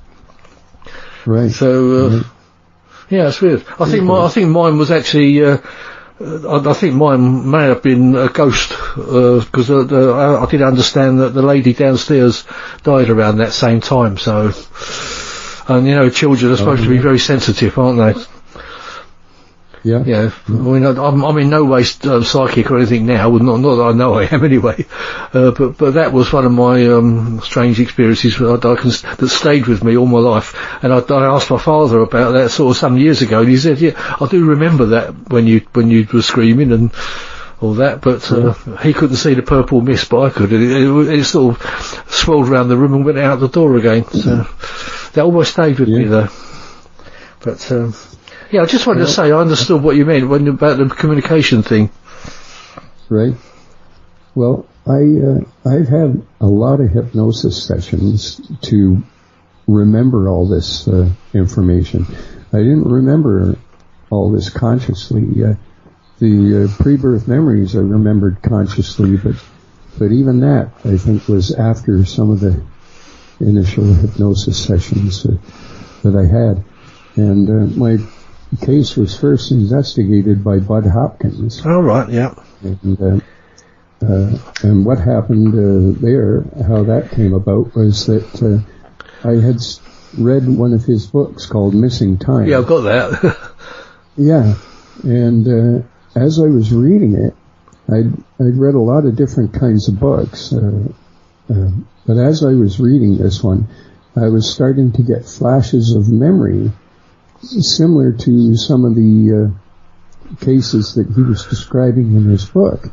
Right. So, yeah, it's weird. I think mine was actually, I think mine may have been a ghost, because I did understand that the lady downstairs died around that same time, so, and you know, children are supposed to be very sensitive, aren't they? Yeah. Yeah. I mean, I'm in no way psychic or anything now. Not that I know I am anyway. But that was one of my strange experiences that stayed with me all my life. And I asked my father about that sort of some years ago, and he said, "Yeah, I do remember that when you were screaming and all that." But he couldn't see the purple mist, but I could. It sort of swirled around the room and went out the door again. So that always stayed with me though. But yeah, I just wanted to say I understood what you meant about the communication thing. Right. Well, I've had a lot of hypnosis sessions to remember all this information. I didn't remember all this consciously. The pre-birth memories I remembered consciously, but even that I think was after some of the initial hypnosis sessions that I had, and my case was first investigated by Bud Hopkins. Oh, right, yeah. And what happened there, how that came about, was that I had read one of his books called Missing Time. Yeah, I've got that. Yeah, and as I was reading it, I'd read a lot of different kinds of books, but as I was reading this one, I was starting to get flashes of memory similar to some of the cases that he was describing in his book.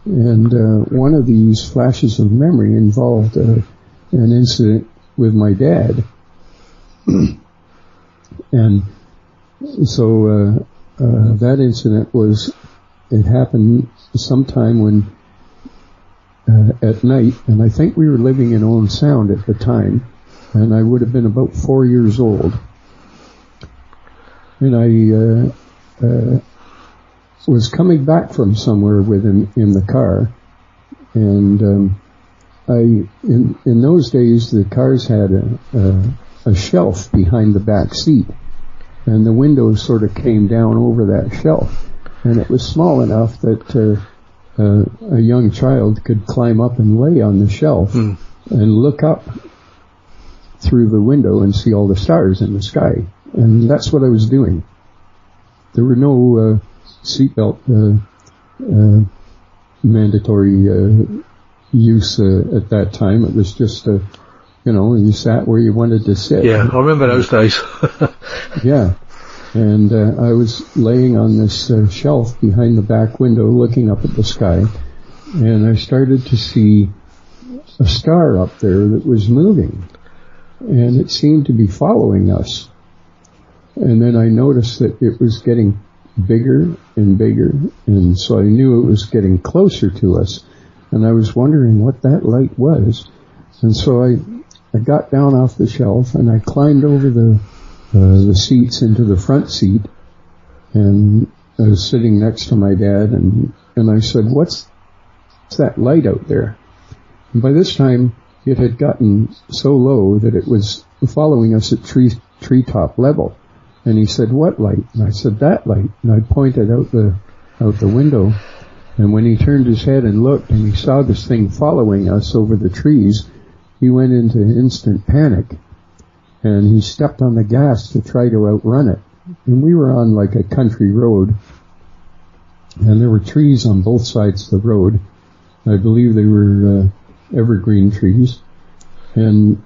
And one of these flashes of memory involved an incident with my dad. And so that incident it happened sometime when at night, and I think we were living in Owen Sound at the time, and I would have been about 4 years old. And I was coming back from somewhere with him in the car, and in those days the cars had a shelf behind the back seat, and the windows sort of came down over that shelf, and it was small enough that a young child could climb up and lay on the shelf and look up through the window and see all the stars in the sky. And that's what I was doing. There were no seatbelt mandatory use at that time. It was just, you sat where you wanted to sit. Yeah, I remember those days. Yeah. And I was laying on this shelf behind the back window looking up at the sky, and I started to see a star up there that was moving, and it seemed to be following us. And then I noticed that it was getting bigger and bigger, and so I knew it was getting closer to us, and I was wondering what that light was. And so I got down off the shelf, and I climbed over the seats into the front seat, and I was sitting next to my dad, and I said, what's that light out there? And by this time, it had gotten so low that it was following us at treetop level. And he said, what light? And I said, that light. And I pointed out the window. And when he turned his head and looked, and he saw this thing following us over the trees, he went into instant panic. And he stepped on the gas to try to outrun it. And we were on like a country road. And there were trees on both sides of the road. I believe they were evergreen trees. And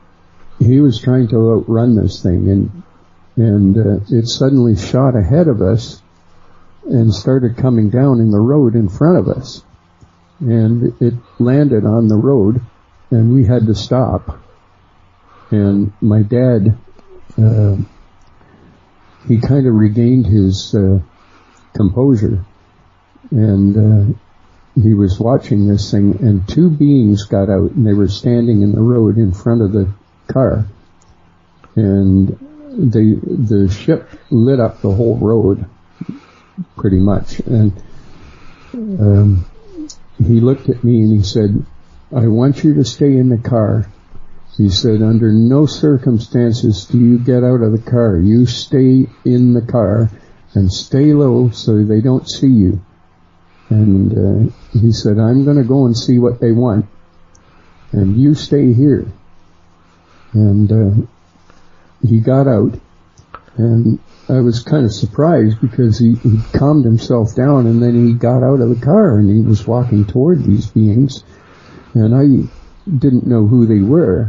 he was trying to outrun this thing. And it suddenly shot ahead of us and started coming down in the road in front of us. And it landed on the road, and we had to stop. And my dad, he kind of regained his composure, and he was watching this thing, and two beings got out, and they were standing in the road in front of the car. And the ship lit up the whole road, pretty much. And he looked at me and he said, I want you to stay in the car. He said, under no circumstances do you get out of the car. You stay in the car and stay low so they don't see you. And he said, I'm going to go and see what they want, and you stay here. And he got out, and I was kind of surprised because he calmed himself down, and then he got out of the car and he was walking toward these beings, and I didn't know who they were.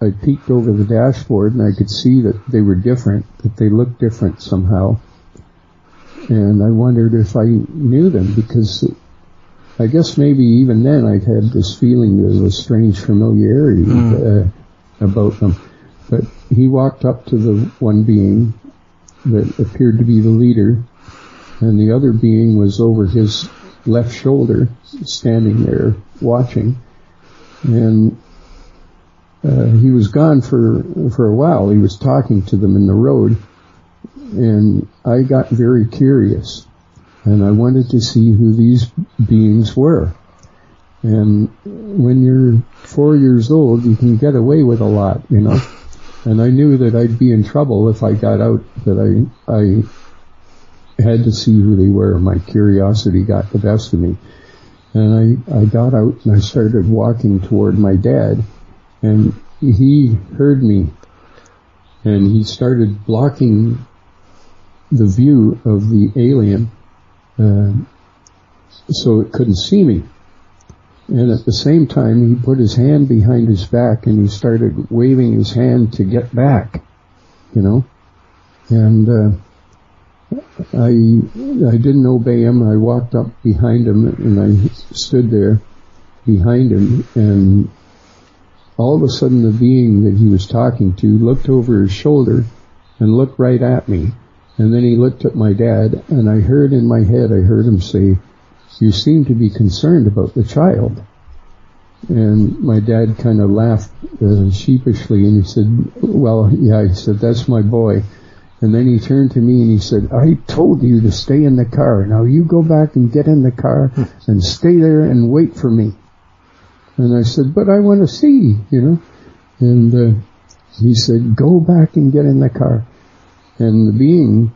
I peeked over the dashboard and I could see that they were different, that they looked different somehow. And I wondered if I knew them, because I guess maybe even then I'd had this feeling of a strange familiarity about them. But he walked up to the one being that appeared to be the leader, and the other being was over his left shoulder, standing there watching. And he was gone for a while. He was talking to them in the road, and I got very curious, and I wanted to see who these beings were. And when you're 4 years old, you can get away with a lot, you know. And I knew that I'd be in trouble if I got out, that I had to see who they were. My curiosity got the best of me. And I got out and I started walking toward my dad, and he heard me, and he started blocking the view of the alien so it couldn't see me. And at the same time, he put his hand behind his back and he started waving his hand to get back, you know. And I didn't obey him. I walked up behind him and I stood there behind him, and all of a sudden the being that he was talking to looked over his shoulder and looked right at me. And then he looked at my dad, and I heard in my head, I heard him say, you seem to be concerned about the child. And my dad kind of laughed sheepishly, and he said, well, yeah, he said, that's my boy. And then he turned to me and he said, I told you to stay in the car. Now you go back and get in the car and stay there and wait for me. And I said, but I want to see, you know. And he said, go back and get in the car. And the being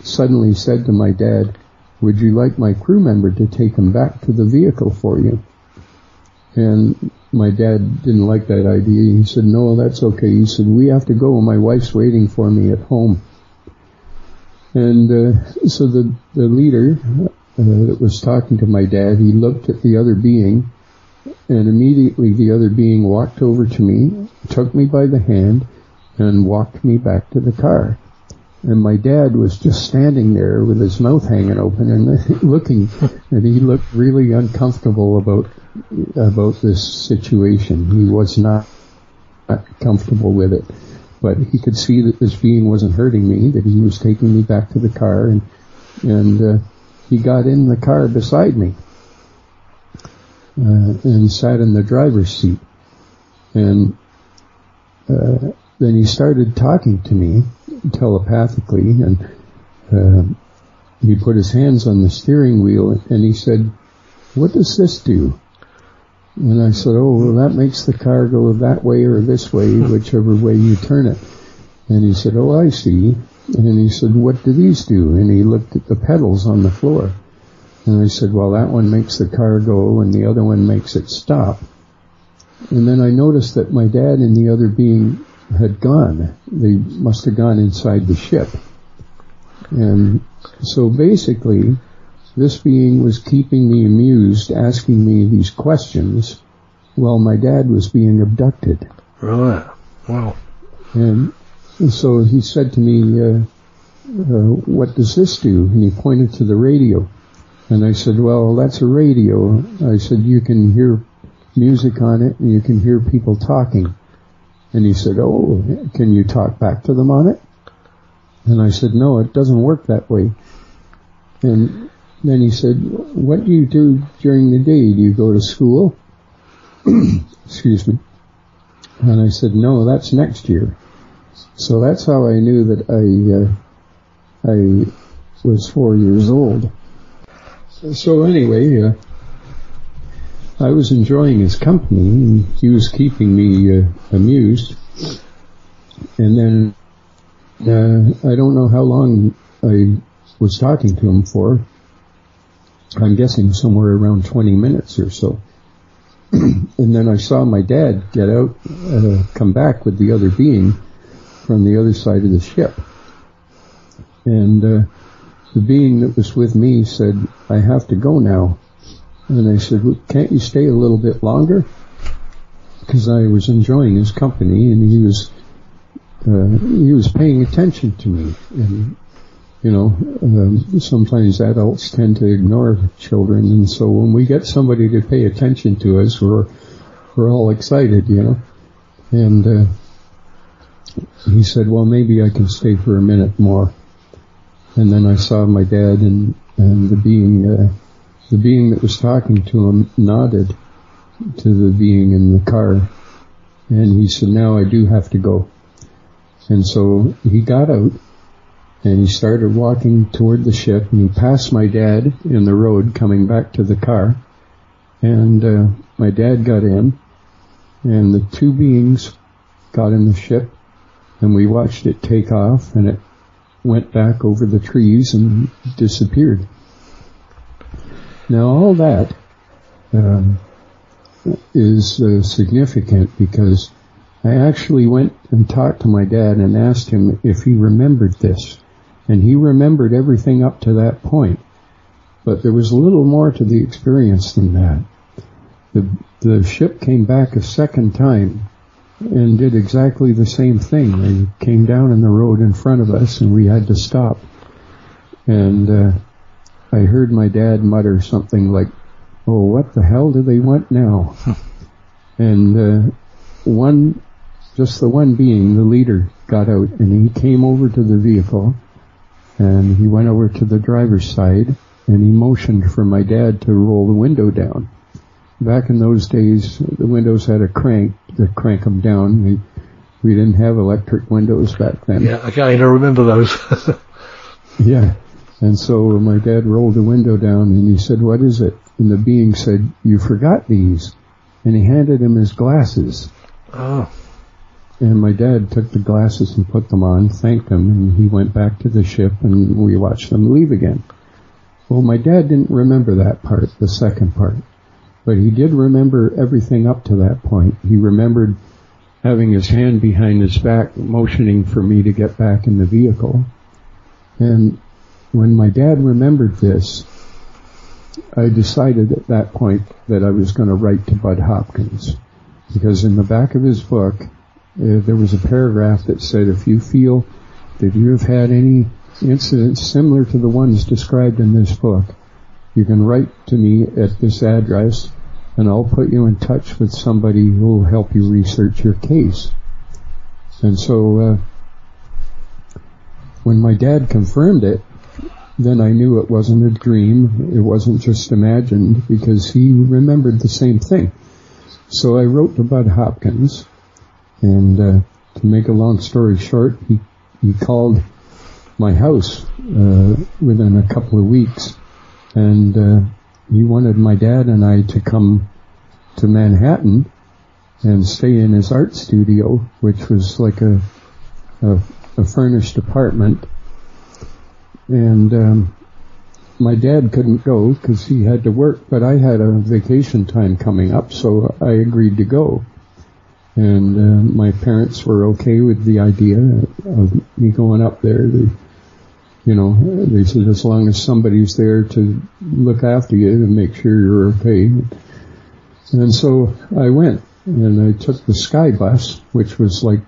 suddenly said to my dad, would you like my crew member to take him back to the vehicle for you? And my dad didn't like that idea. He said, no, that's okay. He said, we have to go. My wife's waiting for me at home. And so the leader that was talking to my dad, he looked at the other being, and immediately the other being walked over to me, took me by the hand, and walked me back to the car. And my dad was just standing there with his mouth hanging open and looking, and he looked really uncomfortable about this situation. He was not comfortable with it. But he could see that this being wasn't hurting me, that he was taking me back to the car, and he got in the car beside me and sat in the driver's seat. And then he started talking to me telepathically, and he put his hands on the steering wheel, and he said, "What does this do?" And I said, "Oh, well, that makes the car go that way or this way, whichever way you turn it." And he said, "Oh, I see." And he said, "What do these do?" And he looked at the pedals on the floor. And I said, "Well, that one makes the car go and the other one makes it stop." And then I noticed that my dad and the other being had gone. They must have gone inside the ship. And so basically, this being was keeping me amused, asking me these questions while my dad was being abducted. Right. Wow. And so he said to me, "What does this do?" And he pointed to the radio. And I said, "Well, that's a radio." I said, "You can hear music on it and you can hear people talking." And he said, "Oh, can you talk back to them on it?" And I said, "No, it doesn't work that way." And then he said, "What do you do during the day? Do you go to school?" Excuse me. And I said, "No, that's next year." So that's how I knew that I was 4 years old. So anyway, I was enjoying his company, and he was keeping me amused. And then I don't know how long I was talking to him for. I'm guessing somewhere around 20 minutes or so. And then I saw my dad get out, come back with the other being from the other side of the ship. And the being that was with me said, "I have to go now." And I said, "Well, can't you stay a little bit longer?" Because I was enjoying his company, and he was paying attention to me. And you know, sometimes adults tend to ignore children, and so when we get somebody to pay attention to us, we're all excited, you know. And he said, "Well, maybe I can stay for a minute more." And then I saw my dad and the being that was talking to him nodded to the being in the car, and he said, "Now I do have to go." And so he got out, and he started walking toward the ship, and he passed my dad in the road coming back to the car, and my dad got in, and the two beings got in the ship, and we watched it take off, and it went back over the trees and disappeared. Now all that is significant because I actually went and talked to my dad and asked him if he remembered this. And he remembered everything up to that point. But there was a little more to the experience than that. The ship came back a second time and did exactly the same thing. They came down in the road in front of us, and we had to stop. And I heard my dad mutter something like, "Oh, what the hell do they want now?" And just the one being, the leader, got out, and he came over to the vehicle, and he went over to the driver's side, and he motioned for my dad to roll the window down. Back in those days, the windows had a crank to crank them down. We didn't have electric windows back then. Yeah, again, I remember those. Yeah. And so my dad rolled the window down, and he said, "What is it?" And the being said, "You forgot these." And he handed him his glasses. Oh. And my dad took the glasses and put them on, thanked him, and he went back to the ship, and we watched them leave again. Well, my dad didn't remember that part, the second part. But he did remember everything up to that point. He remembered having his hand behind his back, motioning for me to get back in the vehicle. And when my dad remembered this, I decided at that point that I was going to write to Bud Hopkins. Because in the back of his book, there was a paragraph that said, if you feel that you have had any incidents similar to the ones described in this book, you can write to me at this address, and I'll put you in touch with somebody who will help you research your case. And so when my dad confirmed it, then I knew it wasn't a dream, it wasn't just imagined, because he remembered the same thing. So I wrote to Bud Hopkins, and to make a long story short, he called my house within a couple of weeks, and he wanted my dad and I to come to Manhattan and stay in his art studio, which was like a furnished apartment. And my dad couldn't go because he had to work, but I had a vacation time coming up, so I agreed to go. And my parents were okay with the idea of me going up there. They said, as long as somebody's there to look after you and make sure you're okay. And so I went, and I took the Sky Bus, which was like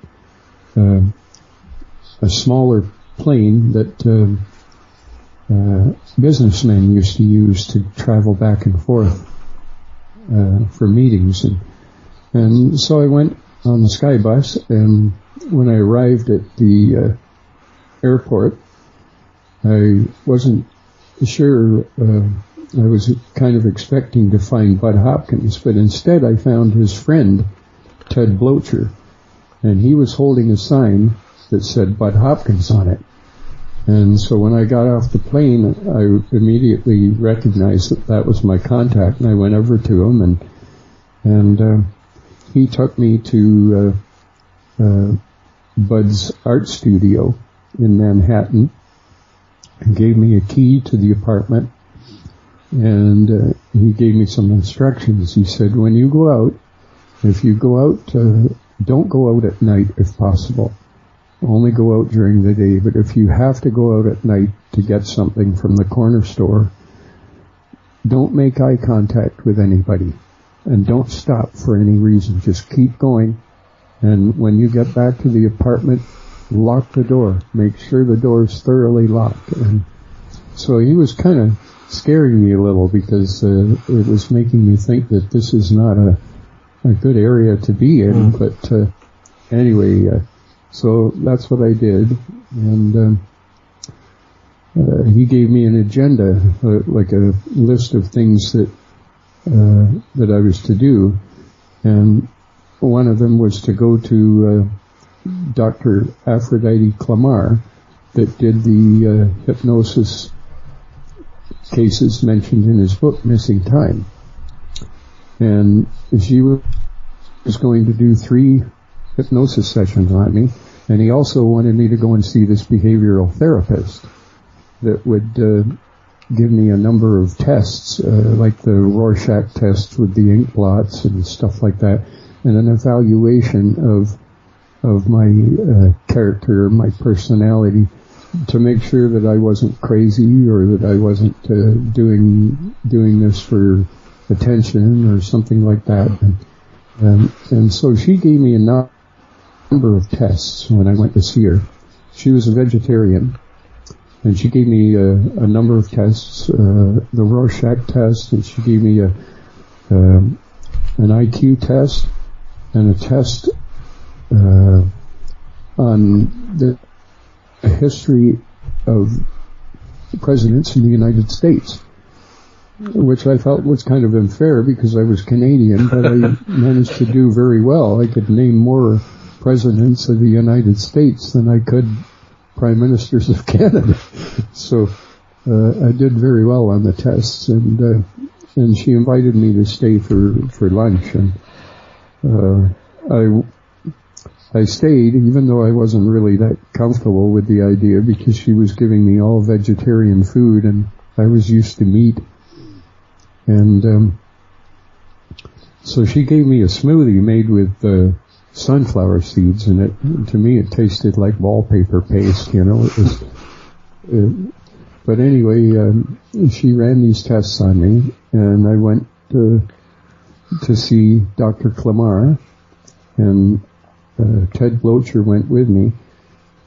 a smaller plane that businessmen used to use to travel back and forth for meetings. And so I went on the Sky Bus, and when I arrived at the airport, I wasn't sure. I was kind of expecting to find Bud Hopkins, but instead I found his friend, Ted Boucher, and he was holding a sign that said Bud Hopkins on it. And so when I got off the plane, I immediately recognized that was my contact, and I went over to him, and he took me to Bud's art studio in Manhattan, and gave me a key to the apartment, and he gave me some instructions. He said, when you go out, if you go out, don't go out at night if possible. Only go out during the day, but if you have to go out at night to get something from the corner store, don't make eye contact with anybody, and don't stop for any reason. Just keep going, and when you get back to the apartment, lock the door. Make sure the door is thoroughly locked. And so he was kind of scaring me a little, because it was making me think that this is not a good area to be in. But anyway, so that's what I did. And he gave me an agenda, like a list of things that I was to do. And one of them was to go to Dr. Aphrodite Clamar, that did the hypnosis cases mentioned in his book, Missing Time. And she was going to do 3 hypnosis sessions on me, and he also wanted me to go and see this behavioral therapist that would give me a number of tests, like the Rorschach test with the ink blots and stuff like that, and an evaluation of my character, my personality, to make sure that I wasn't crazy, or that I wasn't doing this for attention or something like that. And so she gave me a number of tests when I went to see her. She was a vegetarian, and she gave me a number of tests, the Rorschach test, and she gave me an IQ test and a test on the history of presidents in the United States, which I felt was kind of unfair because I was Canadian, but I managed to do very well. I could name more presidents of the United States than I could prime ministers of Canada. So I did very well on the tests, and she invited me to stay for lunch, and I stayed, even though I wasn't really that comfortable with the idea, because she was giving me all vegetarian food, and I was used to meat. And so she gave me a smoothie made with sunflower seeds in it. And to me, it tasted like wallpaper paste, you know. It was, but anyway, she ran these tests on me, and I went to see Dr. Clamar, and Ted Boucher went with me,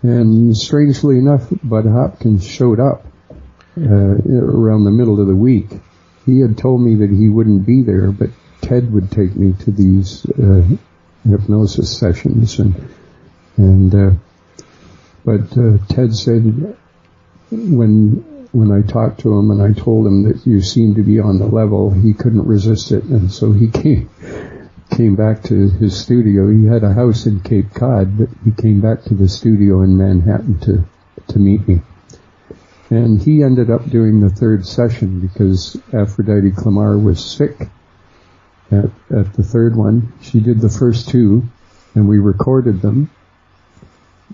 And strangely enough, Bud Hopkins showed up around the middle of the week. He had told me that he wouldn't be there, but Ted would take me to these hypnosis sessions, but Ted said when I talked to him and I told him that you seemed to be on the level, he couldn't resist it, and so he came back to his studio. He had a house in Cape Cod, but he came back to the studio in Manhattan to meet me. And he ended up doing the third session because Aphrodite Clamar was sick at the third one. She did the first two, and we recorded them.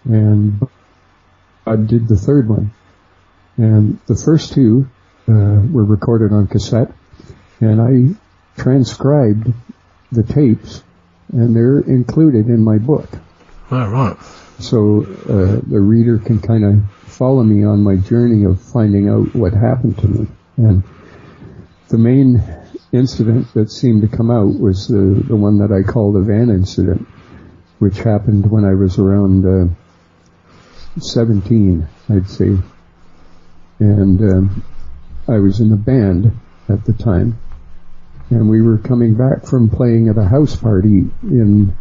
And I did the third one. And the first two were recorded on cassette, and I transcribed the tapes, and they're included in my book. Oh, right. So the reader can kind of follow me on my journey of finding out what happened to me. And the main incident that seemed to come out was the one that I call the van incident, which happened when I was around 17, I'd say. And I was in a band at the time, and we were coming back from playing at a house party in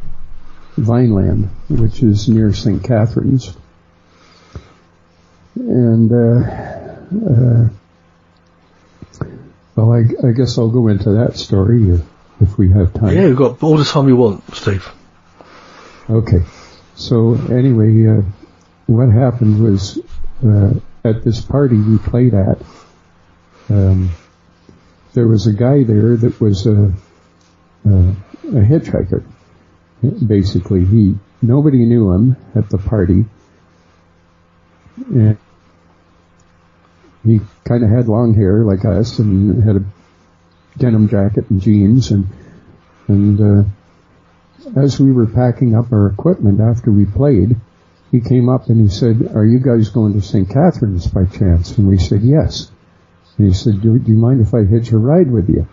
Vineland, which is near St. Catharines. And, well, I guess I'll go into that story if we have time. Yeah, you've got all the time you want, Steve. Okay. So, anyway, what happened was, at this party we played at, there was a guy there that was a hitchhiker. Basically, nobody knew him at the party, and he kind of had long hair like us, and had a denim jacket and jeans, and as we were packing up our equipment after we played, he came up and he said, "Are you guys going to St. Catharines by chance?" And we said, "Yes." And he said, do you mind if I hitch a ride with you?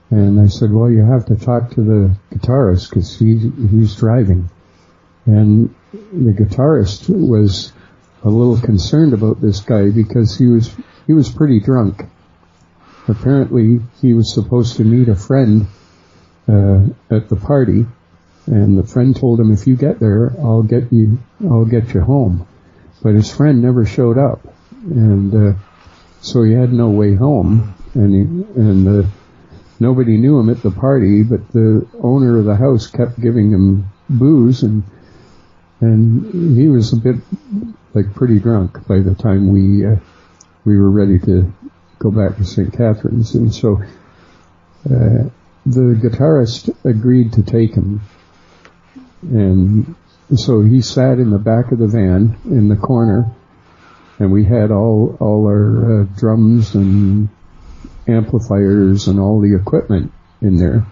And I said, "Well, you have to talk to the guitarist because he's driving." And the guitarist was a little concerned about this guy because he was pretty drunk. Apparently, he was supposed to meet a friend at the party, and the friend told him, "If you get there, I'll get you home." But his friend never showed up, and so he had no way home, and nobody knew him at the party, but the owner of the house kept giving him booze, and he was a bit pretty drunk by the time we were ready to go back to St. Catharines. And so the guitarist agreed to take him, and so he sat in the back of the van in the corner, and we had all our drums and amplifiers and all the equipment in there.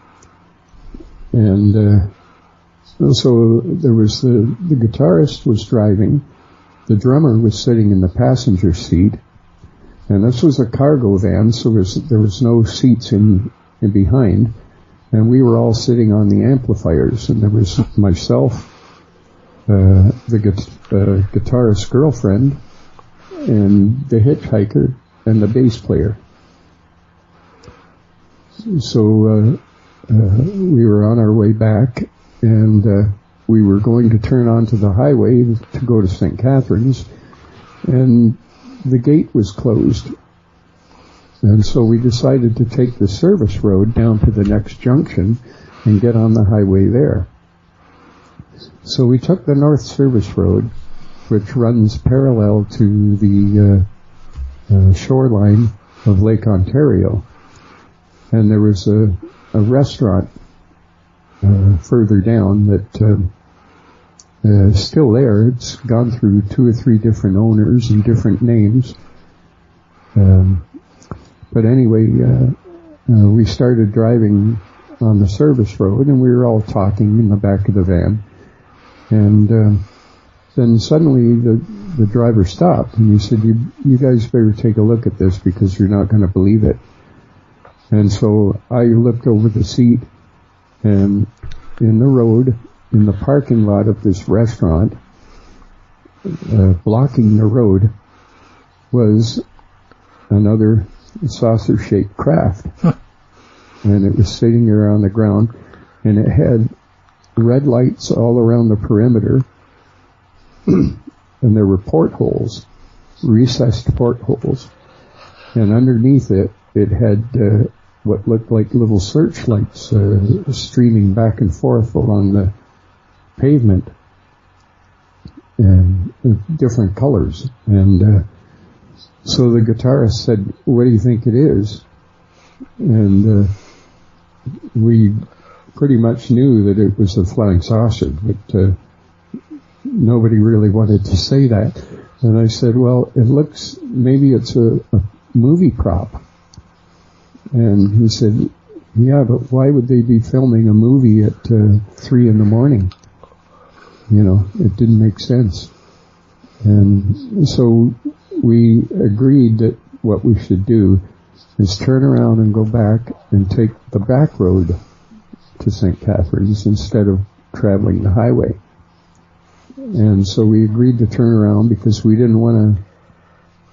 And so there was the guitarist was driving, the drummer was sitting in the passenger seat, and this was a cargo van, so there was no seats in behind, and we were all sitting on the amplifiers, and there was myself, the guitarist's girlfriend, and the hitchhiker, and the bass player. So we were on our way back, and we were going to turn onto the highway to go to St. Catharines, and the gate was closed. And so we decided to take the service road down to the next junction and get on the highway there. So we took the North Service Road, which runs parallel to the shoreline of Lake Ontario. And there was a restaurant further down that is still there. It's gone through 2 or 3 different owners and different names. But anyway, we started driving on the service road, and we were all talking in the back of the van. And then suddenly the driver stopped, and he said, you guys better take a look at this because you're not going to believe it. And so I looked over the seat, and in the road, in the parking lot of this restaurant, blocking the road was another saucer-shaped craft. And it was sitting there on the ground, and it had red lights all around the perimeter, and there were portholes, recessed portholes, and underneath it, it had what looked like little searchlights streaming back and forth along the pavement, and different colors. And so the guitarist said, "What do you think it is?" And we pretty much knew that it was a flying saucer, but nobody really wanted to say that. And I said, "Well, it looks, maybe it's a movie prop." And he said, "Yeah, but why would they be filming a movie at 3 a.m? You know, it didn't make sense." And so we agreed that what we should do is turn around and go back and take the back road to St. Catharines instead of traveling the highway. And so we agreed to turn around because we didn't want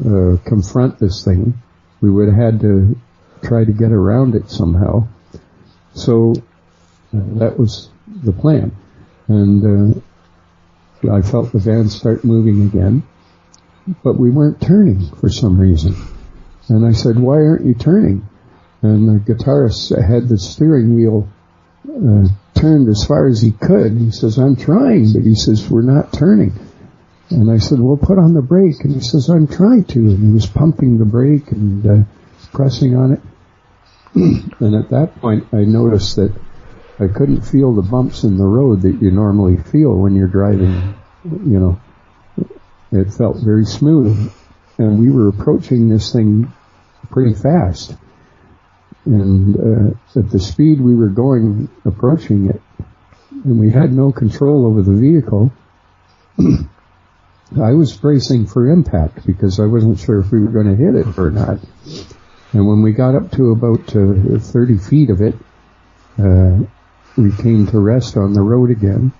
to confront this thing. We would have had to try to get around it somehow. So that was the plan. And I felt the van start moving again, but we weren't turning for some reason. And I said, "Why aren't you turning?" And the guitarist had the steering wheel turned as far as he could. He says, "I'm trying," but he says, "We're not turning." And I said, "Well, put on the brake." And he says, "I'm trying to." And he was pumping the brake and pressing on it. And at that point, I noticed that I couldn't feel the bumps in the road that you normally feel when you're driving. You know, it felt very smooth. And we were approaching this thing pretty fast. And at the speed we were going, approaching it, and we had no control over the vehicle, I was bracing for impact because I wasn't sure if we were going to hit it or not. And when we got up to about 30 feet of it, we came to rest on the road again,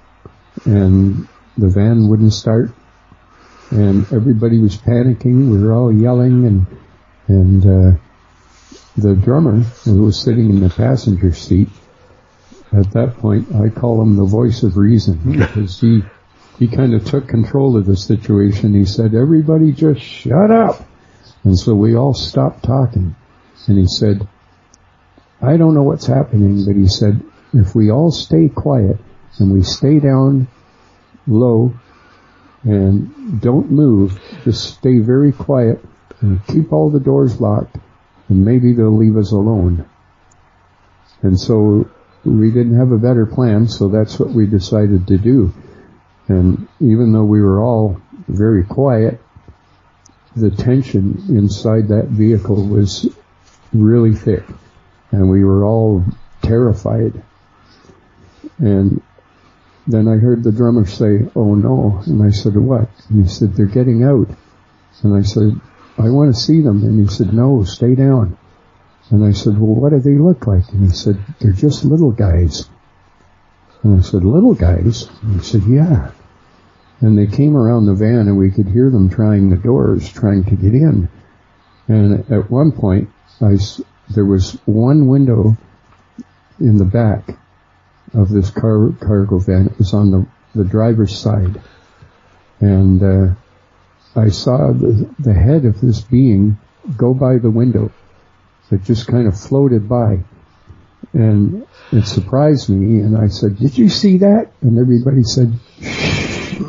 and the van wouldn't start, and everybody was panicking. We were all yelling, and the drummer, who was sitting in the passenger seat, at that point, I call him the voice of reason, because he kind of took control of the situation. He said, "Everybody just shut up." And so we all stopped talking. And he said, "I don't know what's happening," but he said, "If we all stay quiet and we stay down low and don't move, just stay very quiet and keep all the doors locked, and maybe they'll leave us alone." And so we didn't have a better plan, so that's what we decided to do. And even though we were all very quiet, the tension inside that vehicle was really thick, and we were all terrified. And then I heard the drummer say, "Oh no." And I said, "What?" And he said, "They're getting out." And I said, "I want to see them." And he said, "No, stay down." And I said, "Well, what do they look like?" And he said, "They're just little guys." And I said, "Little guys?" And he said, "Yeah." And they came around the van, and we could hear them trying the doors, trying to get in. And at one point, there was one window in the back of this cargo van. It was on the driver's side. And I saw the head of this being go by the window. It just kind of floated by. And it surprised me, and I said, "Did you see that?" And everybody said, "Shh,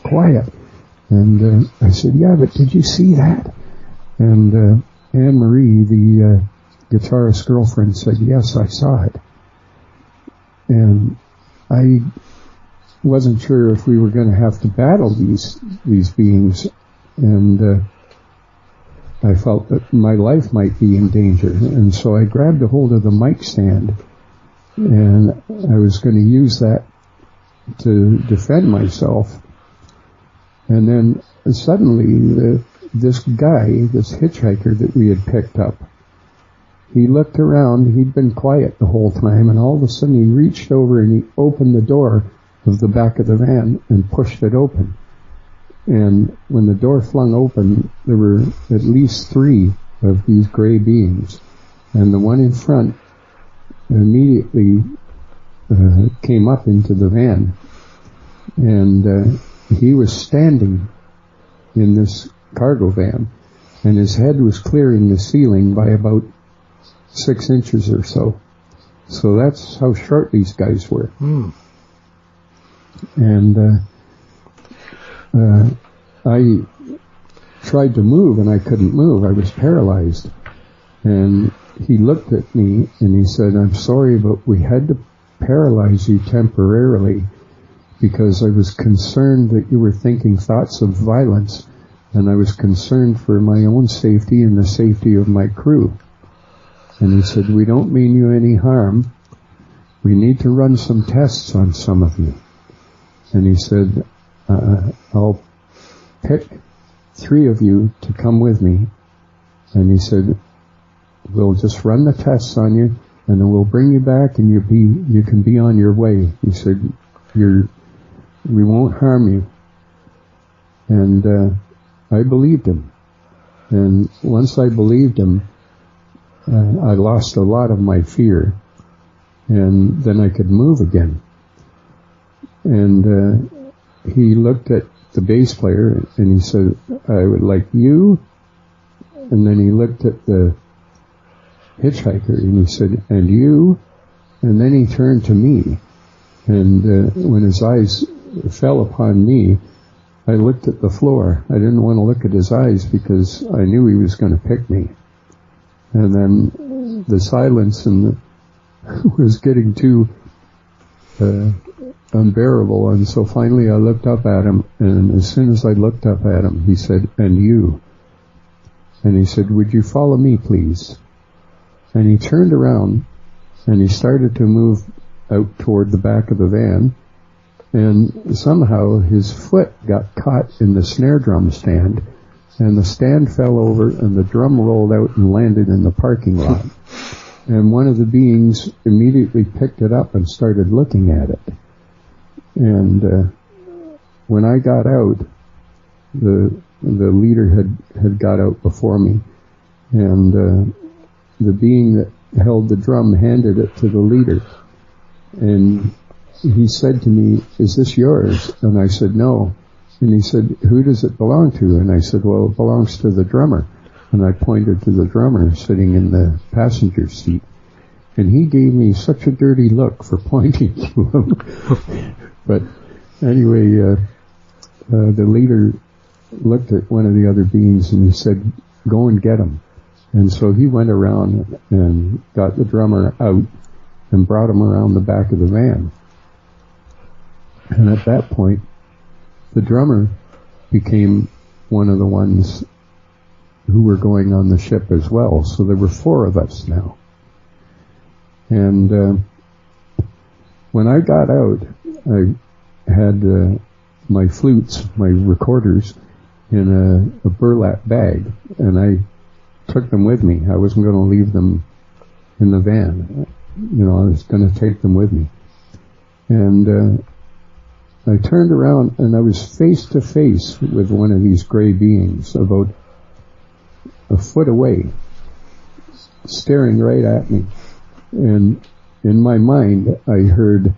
quiet." And I said, "Yeah, but did you see that?" And Anne-Marie, the guitarist's girlfriend, said, "Yes, I saw it." And I wasn't sure if we were going to have to battle these beings, and I felt that my life might be in danger. And so I grabbed a hold of the mic stand, and I was going to use that to defend myself. And then suddenly this guy, this hitchhiker that we had picked up, he looked around. He'd been quiet the whole time, and all of a sudden he reached over and he opened the door of the back of the van and pushed it open. And when the door flung open, there were at least 3 of these gray beings. And the one in front immediately came up into the van. And he was standing in this cargo van, and his head was clearing the ceiling by about 6 inches or so. So that's how short these guys were. And I tried to move, and I couldn't move. I was paralyzed. And he looked at me, and he said, "I'm sorry, but we had to paralyze you temporarily because I was concerned that you were thinking thoughts of violence, and I was concerned for my own safety and the safety of my crew." And he said, "We don't mean you any harm. We need to run some tests on some of you." And he said, "I'll pick 3 of you to come with me." And he said, "We'll just run the tests on you, and then we'll bring you back, and you can be on your way." He said, "We won't harm you." And I believed him. And once I believed him, I lost a lot of my fear, and then I could move again. And he looked at the bass player, and he said, "I would like you." And then he looked at the hitchhiker, and he said, "And you." And then he turned to me. And when his eyes fell upon me, I looked at the floor. I didn't want to look at his eyes because I knew he was going to pick me. And then the silence was getting too unbearable. And so finally I looked up at him, and as soon as I looked up at him, he said, "And you." And he said, "Would you follow me, please?" And he turned around, and he started to move out toward the back of the van. And somehow his foot got caught in the snare drum stand, and the stand fell over, and the drum rolled out and landed in the parking lot. And one of the beings immediately picked it up and started looking at it. And when I got out, the leader had got out before me, and the being that held the drum handed it to the leader. And he said to me, "Is this yours?" And I said, "No." And he said, "Who does it belong to?" And I said, "Well, it belongs to the drummer." And I pointed to the drummer sitting in the passenger seat. And he gave me such a dirty look for pointing to him. But anyway, the leader looked at one of the other beings, and he said, "Go and get him." And so he went around and got the drummer out and brought him around the back of the van. And at that point, the drummer became one of the ones who were going on the ship as well. So there were 4 of us now. And when I got out, I had my flutes, my recorders, in a burlap bag, and I took them with me. I wasn't going to leave them in the van. I was going to take them with me. And I turned around, and I was face to face with one of these gray beings about a foot away, staring right at me. And in my mind, I heard,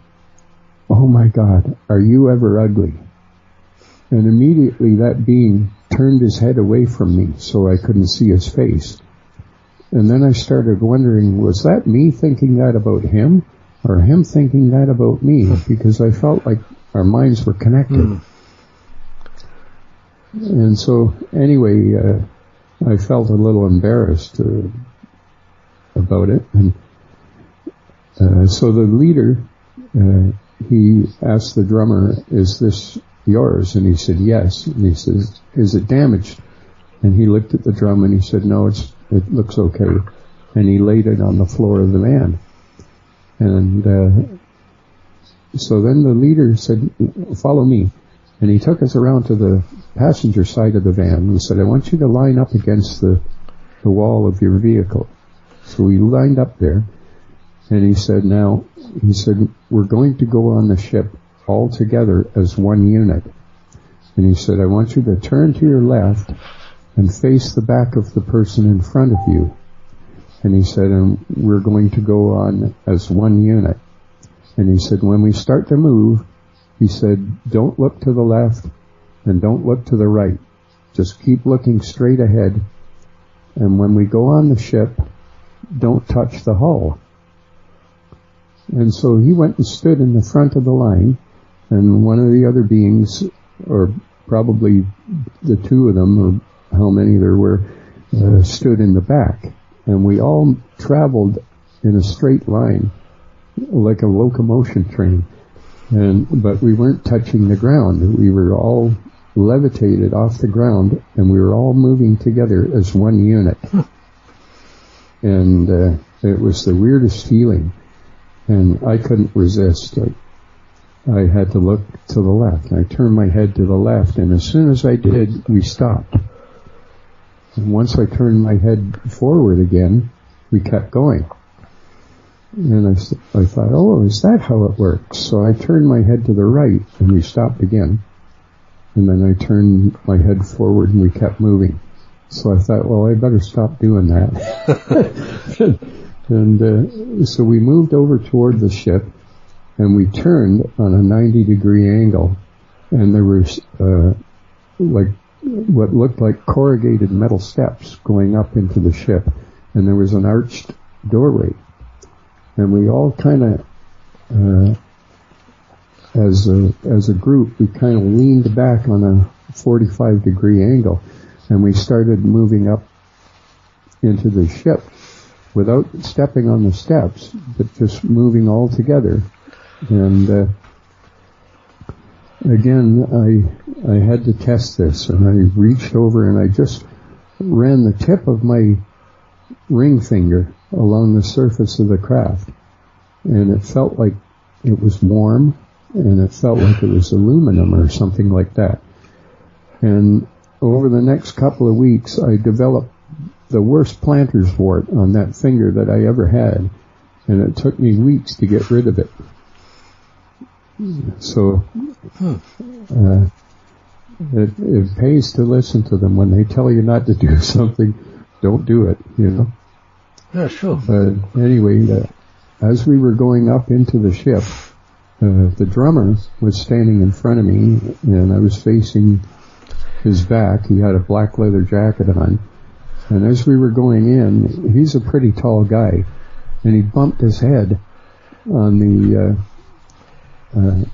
"Oh my God, are you ever ugly?" And immediately that being turned his head away from me so I couldn't see his face. And then I started wondering, was that me thinking that about him, or him thinking that about me? Because I felt like our minds were connected. And so anyway, I felt a little embarrassed about it. And so the leader, he asked the drummer, "Is this yours?" And he said, "Yes." And he says, "Is it damaged?" And he looked at the drum and he said, "No, it looks okay." And he laid it on the floor of the van. And so then the leader said, "Follow me." And he took us around to the passenger side of the van and said, "I want you to line up against the wall of your vehicle." So we lined up there. And he said, "We're going to go on the ship all together as one unit. And he said, I want you to turn to your left and face the back of the person in front of you. And he said, and we're going to go on as one unit. And he said, when we start to move, he said, don't look to the left and don't look to the right. Just keep looking straight ahead. And when we go on the ship, don't touch the hull. And so he went and stood in the front of the line, and one of the other beings, or probably the two of them, or how many there were, stood in the back. And we all traveled in a straight line, like a locomotion train. But we weren't touching the ground. We were all levitated off the ground, and we were all moving together as one unit. And it was the weirdest feeling, and I couldn't resist. I had to look to the left. I turned my head to the left, and as soon as I did, we stopped. And once I turned my head forward again, we kept going. And I thought, oh, is that how it works? So I turned my head to the right, and we stopped again. And then I turned my head forward, and we kept moving. So I thought, well, I better stop doing that. And so we moved over toward the ship, and we turned on a 90-degree angle, and there was like what looked like corrugated metal steps going up into the ship, and there was an arched doorway. And we all kind of, as a group, we kind of leaned back on a 45-degree angle, and we started moving up into the ship without stepping on the steps, but just moving all together. And again, I had to test this, and I reached over and I just ran the tip of my ring finger along the surface of the craft, and it felt like it was warm, and it felt like it was aluminum or something like that. And over the next couple of weeks, I developed the worst planter's wart on that finger that I ever had, and it took me weeks to get rid of it. So it pays to listen to them. When they tell you not to do something, don't do it, you know. Yeah, sure. But anyway, as we were going up into the ship, the drummer was standing in front of me, and I was facing his back. He had a black leather jacket on. And as we were going in, he's a pretty tall guy, and he bumped his head on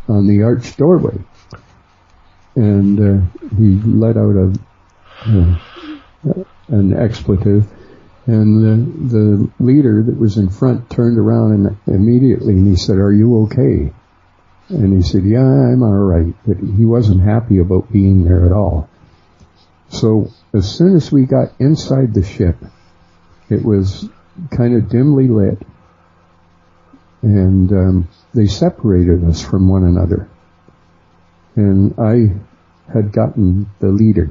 the arched doorway, and he let out an expletive, and the leader that was in front turned around and immediately, and he said, "Are you okay?" And he said, "Yeah, I'm all right," but he wasn't happy about being there at all. So as soon as we got inside the ship, it was kind of dimly lit, and they separated us from one another. And I had gotten the leader,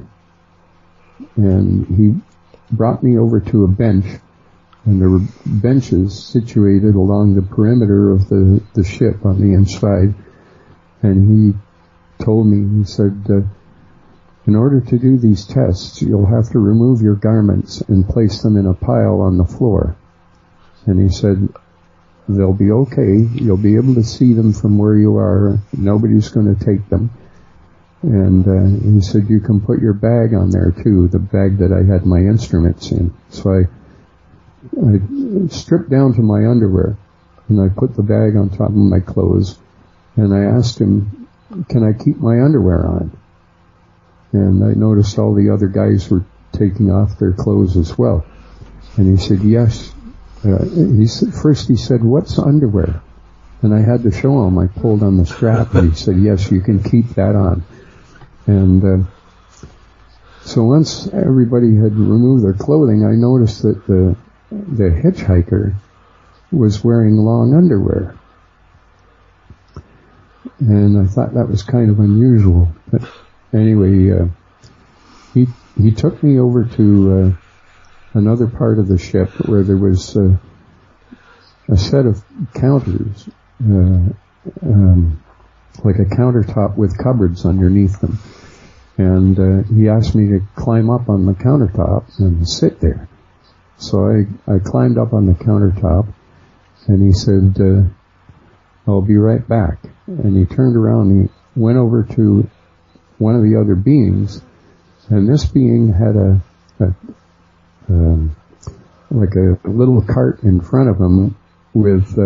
and he brought me over to a bench, and there were benches situated along the perimeter of the ship on the inside. And he told me, he said, in order to do these tests, you'll have to remove your garments and place them in a pile on the floor. And he said, they'll be okay. You'll be able to see them from where you are. Nobody's going to take them. And he said, you can put your bag on there too, the bag that I had my instruments in. So I stripped down to my underwear, and I put the bag on top of my clothes, and I asked him, can I keep my underwear on? And I noticed all the other guys were taking off their clothes as well. And he said, yes. First he said, what's underwear? And I had to show him. I pulled on the strap, and he said, yes, you can keep that on. And so once everybody had removed their clothing, I noticed that the hitchhiker was wearing long underwear. And I thought that was kind of unusual. But anyway, he took me over to another part of the ship where there was a set of counters, like a countertop with cupboards underneath them. And he asked me to climb up on the countertop and sit there. So I climbed up on the countertop, and he said, I'll be right back. And he turned around and he went over to one of the other beings, and this being had like a little cart in front of him with,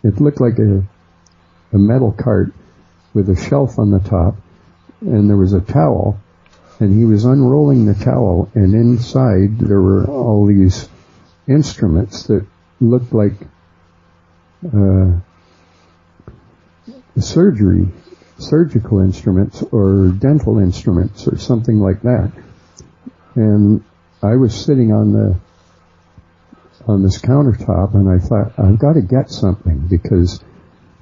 it looked like a metal cart with a shelf on the top, and there was a towel, and he was unrolling the towel, and inside there were all these instruments that looked like surgical instruments or dental instruments or something like that. And I was sitting on this countertop, and I thought, I've got to get something, because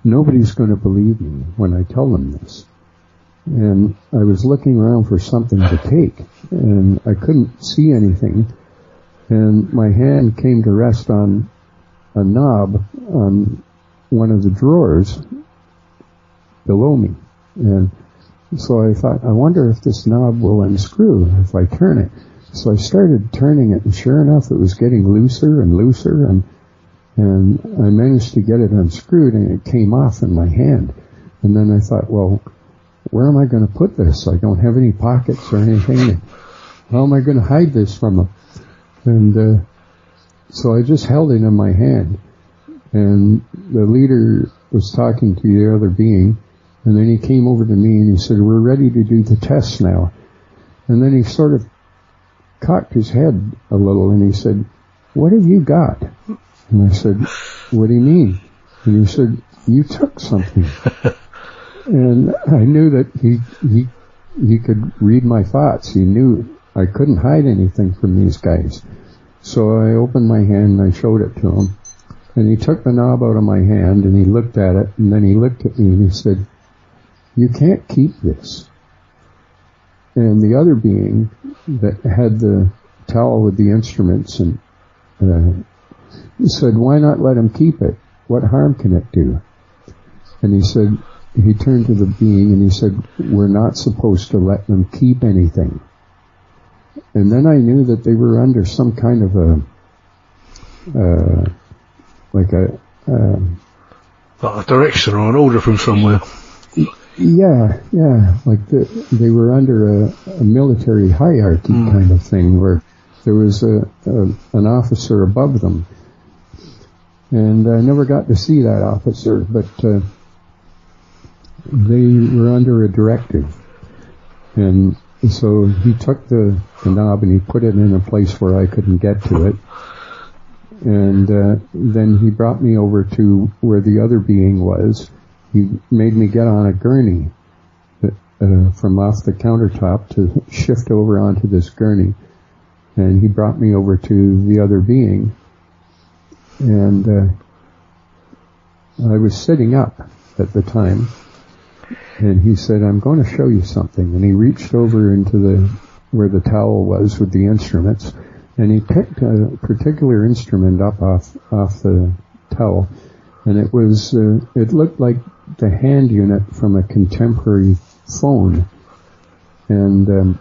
nobody's going to believe me when I tell them this. And I was looking around for something to take, and I couldn't see anything. And my hand came to rest on a knob on one of the drawers below me. And so I thought, I wonder if this knob will unscrew if I turn it. So I started turning it, and sure enough, it was getting looser and looser, and I managed to get it unscrewed, and it came off in my hand. And then I thought, well, where am I going to put this? I don't have any pockets or anything. How am I going to hide this from them? And so I just held it in my hand. And the leader was talking to the other being, and then he came over to me and he said, we're ready to do the test now. And then he sort of cocked his head a little, and he said, what have you got? And I said, what do you mean? And he said, you took something. And I knew that he could read my thoughts. He knew I couldn't hide anything from these guys. So I opened my hand and I showed it to him. And he took the knob out of my hand and he looked at it, and then he looked at me and he said, you can't keep this. And the other being that had the towel with the instruments and he said, why not let him keep it? What harm can it do? And he said, he turned to the being and he said, we're not supposed to let them keep anything. And then I knew that they were under some kind of like a direction or an order from somewhere. Yeah, like they were under a military hierarchy kind of thing, where there was an officer above them. And I never got to see that officer, but they were under a directive. And so he took the knob and he put it in a place where I couldn't get to it. And then he brought me over to where the other being was. He made me get on a gurney from off the countertop to shift over onto this gurney. And he brought me over to the other being. And I was sitting up at the time. And he said, I'm going to show you something. And he reached over into where the towel was with the instruments. And he picked a particular instrument up off the towel. And it was, it looked like the hand unit from a contemporary phone. And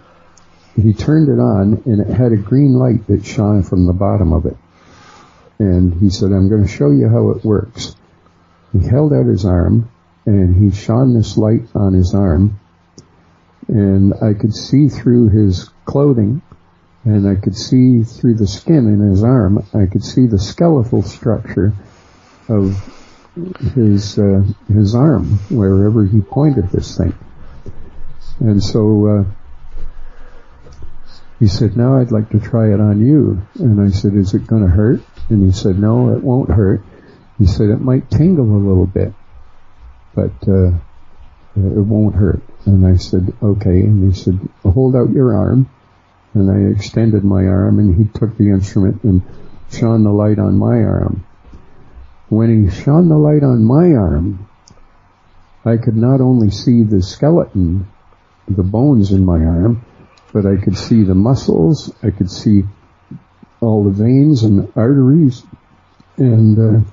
he turned it on, and it had a green light that shone from the bottom of it. And he said, I'm going to show you how it works. He held out his arm, and he shone this light on his arm. And I could see through his clothing, and I could see through the skin in his arm. I could see the skeletal structure of his arm wherever he pointed this thing. And so he said, now I'd like to try it on you. And I said, is it going to hurt? And he said, no, it won't hurt. He said, it might tingle a little bit, but it won't hurt. And I said, okay. And he said, hold out your arm. And I extended my arm, and he took the instrument and shone the light on my arm. When he shone the light on my arm, I could not only see the skeleton, the bones in my arm, but I could see the muscles, I could see all the veins and arteries, and the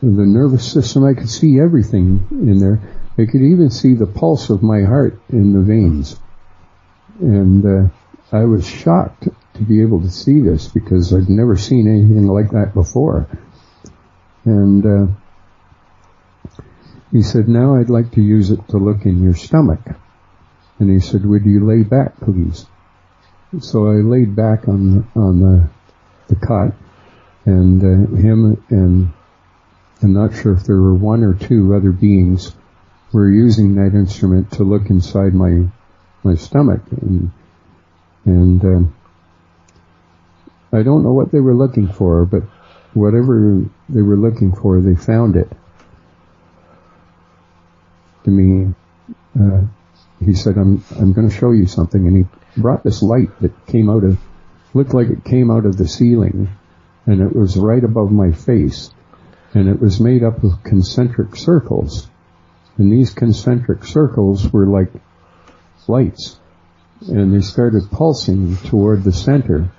nervous system. I could see everything in there. I could even see the pulse of my heart in the veins. And I was shocked to be able to see this because I'd never seen anything like that before. And he said, now I'd like to use it to look in your stomach. And he said, would you lay back, please? So I laid back on the cot, and him and I'm not sure if there were one or two other beings were using that instrument to look inside my stomach, and I don't know what they were looking for, but whatever they were looking for, they found it. To me, he said, I'm going to show you something, and he brought this light that looked like it came out of the ceiling, and it was right above my face, and it was made up of concentric circles, and these concentric circles were like lights, and they started pulsing toward the center.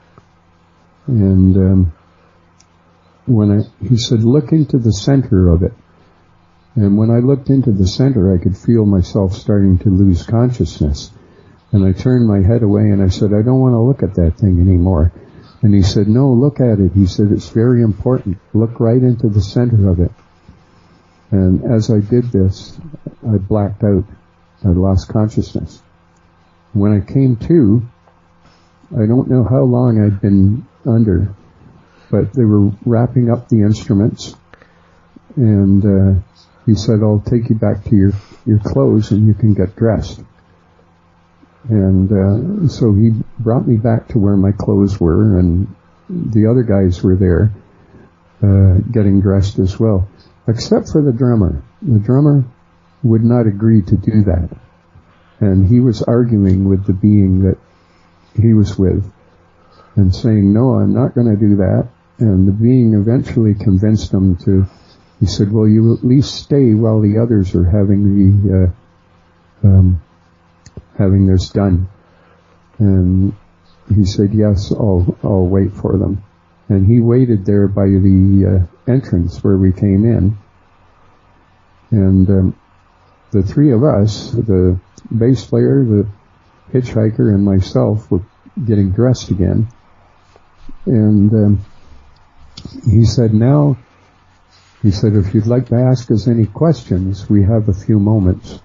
And he said, look into the center of it. And when I looked into the center, I could feel myself starting to lose consciousness. And I turned my head away and I said, I don't want to look at that thing anymore. And he said, no, look at it. He said, it's very important. Look right into the center of it. And as I did this, I blacked out. I lost consciousness. When I came to, I don't know how long I'd been under, but they were wrapping up the instruments, and he said, I'll take you back to your clothes and you can get dressed. And so he brought me back to where my clothes were, and the other guys were there getting dressed as well, except for the drummer. The drummer would not agree to do that, and he was arguing with the being that he was with and saying, no, I'm not going to do that. And the being eventually convinced him to. He said, well, you at least stay while the others are having having this done. And he said, yes, I'll wait for them. And he waited there by the entrance where we came in. And the three of us, the bass player, the hitchhiker, and myself, were getting dressed again. And he said, if you'd like to ask us any questions, we have a few moments.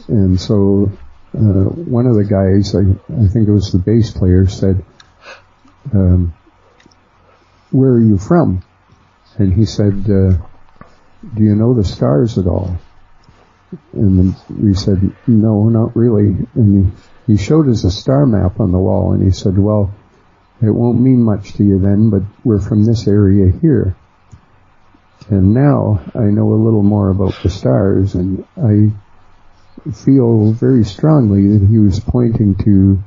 And so one of the guys, I think it was the bass player, said, where are you from? And he said, do you know the stars at all? And we said, no, not really. And he showed us a star map on the wall, and he said, well, it won't mean much to you then, but we're from this area here. And now I know a little more about the stars, and I feel very strongly that he was pointing to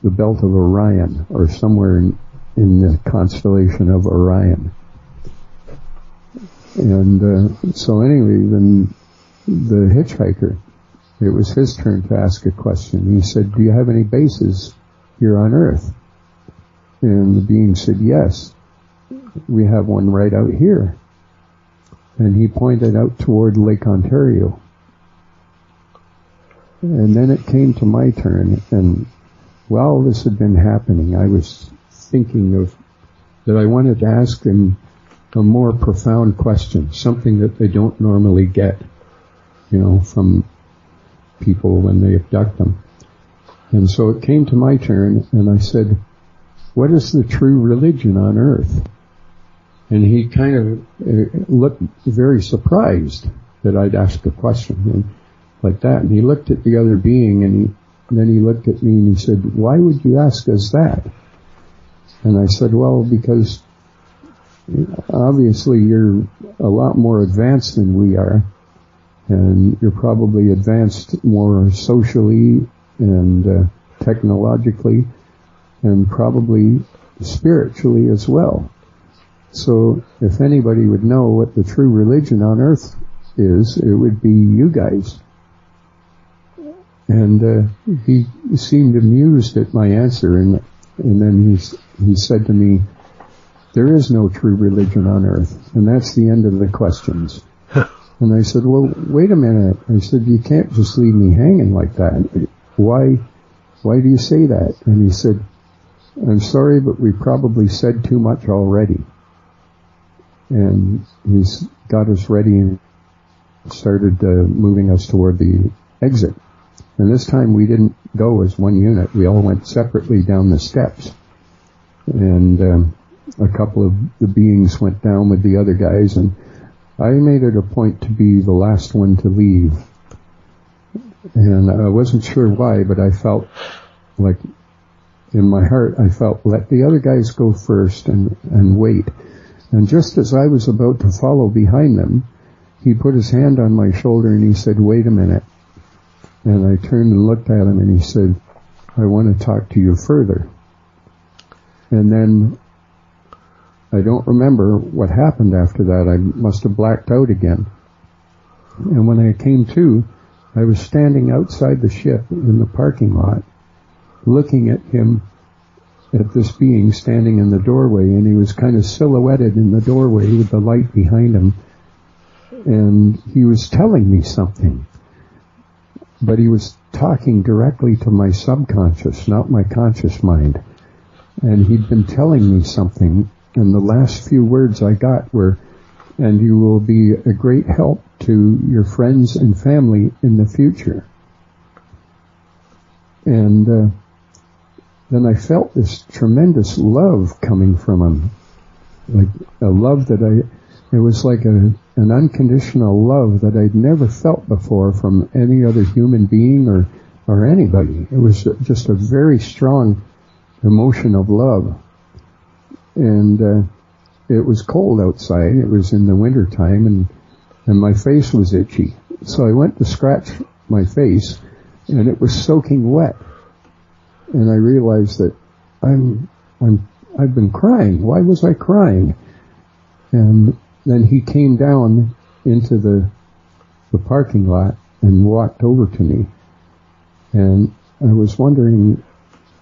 the belt of Orion, or somewhere in the constellation of Orion. And so anyway, then the hitchhiker, it was his turn to ask a question. He said, do you have any bases here on Earth? And the being said, yes, we have one right out here. And he pointed out toward Lake Ontario. And then it came to my turn, and while this had been happening, I was thinking of that I wanted to ask them a more profound question, something that they don't normally get, from people when they abduct them. And so it came to my turn, and I said, what is the true religion on Earth? And he kind of looked very surprised that I'd asked a question and like that. And he looked at the other being, and then he looked at me and he said, why would you ask us that? And I said, well, because obviously you're a lot more advanced than we are, and you're probably advanced more socially and technologically, and probably spiritually as well. So if anybody would know what the true religion on Earth is, it would be you guys. And he seemed amused at my answer, and then he said to me, there is no true religion on Earth, and that's the end of the questions. And I said, well, wait a minute. I said, you can't just leave me hanging like that. Why do you say that? And he said, I'm sorry, but we probably said too much already. And he's got us ready and started moving us toward the exit. And this time we didn't go as one unit. We all went separately down the steps. And a couple of the beings went down with the other guys, and I made it a point to be the last one to leave. And I wasn't sure why, but I felt like, in my heart, I felt, let the other guys go first and wait. And just as I was about to follow behind them, he put his hand on my shoulder and he said, wait a minute. And I turned and looked at him and he said, I want to talk to you further. And then I don't remember what happened after that. I must have blacked out again. And when I came to, I was standing outside the ship in the parking lot, looking at him, at this being standing in the doorway, and he was kind of silhouetted in the doorway with the light behind him. And he was telling me something. But he was talking directly to my subconscious, not my conscious mind. And he'd been telling me something, and the last few words I got were, and you will be a great help to your friends and family in the future. And then I felt this tremendous love coming from him. Like a love that it was like an unconditional love that I'd never felt before from any other human being or anybody. It was just a very strong emotion of love. And it was cold outside. It was in the winter time, and my face was itchy. So I went to scratch my face, and it was soaking wet. And I realized that I've been crying. Why was I crying? And then he came down into the parking lot and walked over to me. And I was wondering,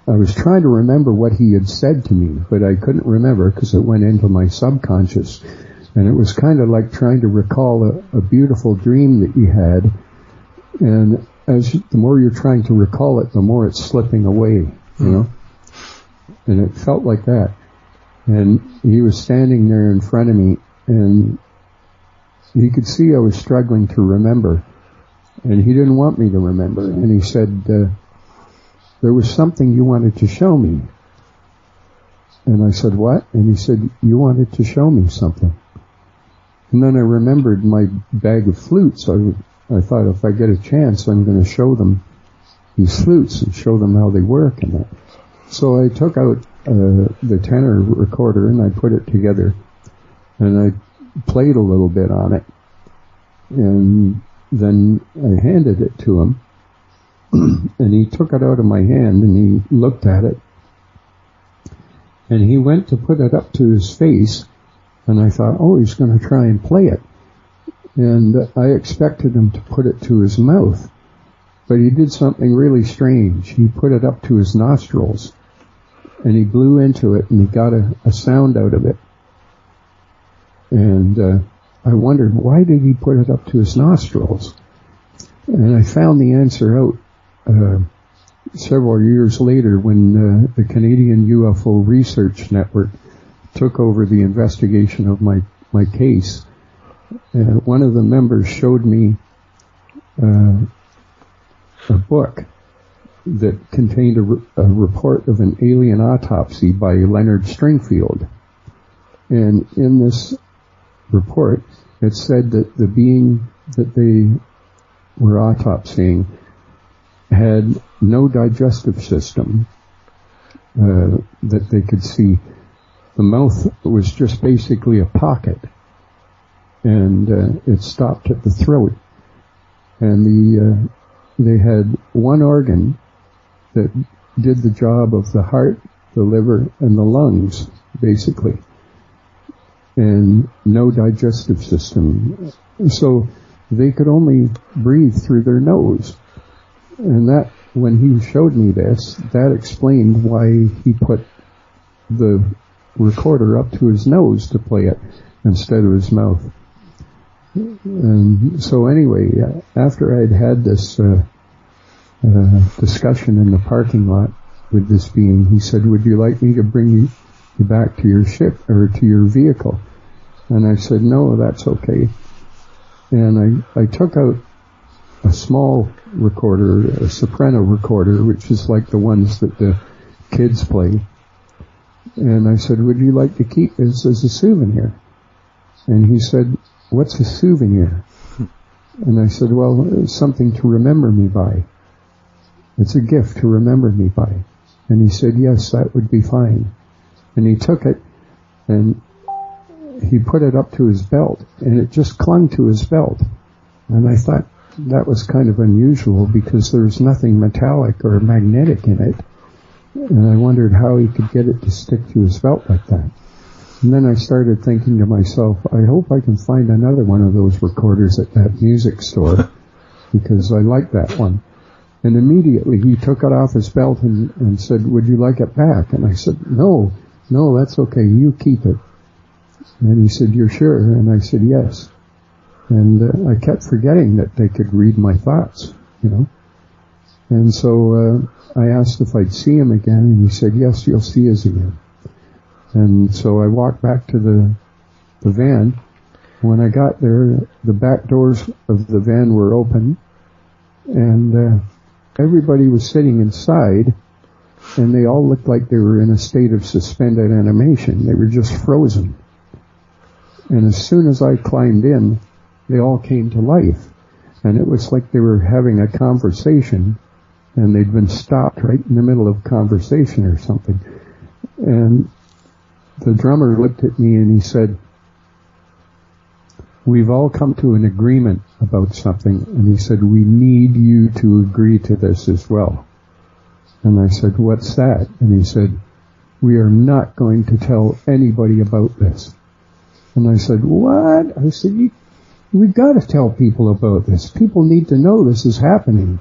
I was trying to remember what he had said to me, but I couldn't remember because it went into my subconscious. And it was kind of like trying to recall a beautiful dream that you had. And the more you're trying to recall it, the more it's slipping away, you know? And it felt like that. And he was standing there in front of me, and he could see I was struggling to remember. And he didn't want me to remember. And he said, there was something you wanted to show me. And I said, what? And he said, you wanted to show me something. And then I remembered my bag of flutes. I thought, if I get a chance, I'm going to show them these flutes and show them how they work and that. So I took out the tenor recorder and I put it together, and I played a little bit on it, and then I handed it to him, and he took it out of my hand and he looked at it, and he went to put it up to his face, and I thought, oh, he's going to try and play it. And I expected him to put it to his mouth. But he did something really strange. He put it up to his nostrils. And he blew into it, and he got a sound out of it. And I wondered, why did he put it up to his nostrils? And I found the answer out several years later when the Canadian UFO Research Network took over the investigation of my case. One of the members showed me a book that contained a report of an alien autopsy by Leonard Stringfield. And in this report, it said that the being that they were autopsying had no digestive system that they could see. The mouth was just basically a pocket, and it stopped at the throat. And they had one organ that did the job of the heart, the liver, and the lungs, basically, and no digestive system. So they could only breathe through their nose. And that, when he showed me this, that explained why he put the recorder up to his nose to play it instead of his mouth. And so anyway, after I'd had this discussion in the parking lot with this being, he said, "Would you like me to bring you back to your ship or to your vehicle?" And I said, "No, that's okay." And I took out a small recorder, a soprano recorder, which is like the ones that the kids play. And I said, "Would you like to keep this as a souvenir?" And he said, "What's a souvenir?" And I said, "Well, it's something to remember me by. It's a gift to remember me by." And he said, "Yes, that would be fine." And he took it and he put it up to his belt, and it just clung to his belt. And I thought that was kind of unusual because there's nothing metallic or magnetic in it. And I wondered how he could get it to stick to his belt like that. And then I started thinking to myself, I hope I can find another one of those recorders at that music store because I like that one. And immediately he took it off his belt and said, "Would you like it back?" And I said, No, that's okay. You keep it." And he said, "You're sure?" And I said, "Yes." And I kept forgetting that they could read my thoughts, you know. And so I asked if I'd see him again, and he said, "Yes, you'll see us again." And so I walked back to the van. When I got there, the back doors of the van were open, and everybody was sitting inside, and they all looked like they were in a state of suspended animation. They were just frozen. And as soon as I climbed in, they all came to life. And it was like they were having a conversation, and they'd been stopped right in the middle of conversation or something. And the drummer looked at me and he said, "We've all come to an agreement about something." And he said, "We need you to agree to this as well." And I said, "What's that?" And he said, "We are not going to tell anybody about this." And I said, "What?" I said, "We've got to tell people about this. People need to know this is happening."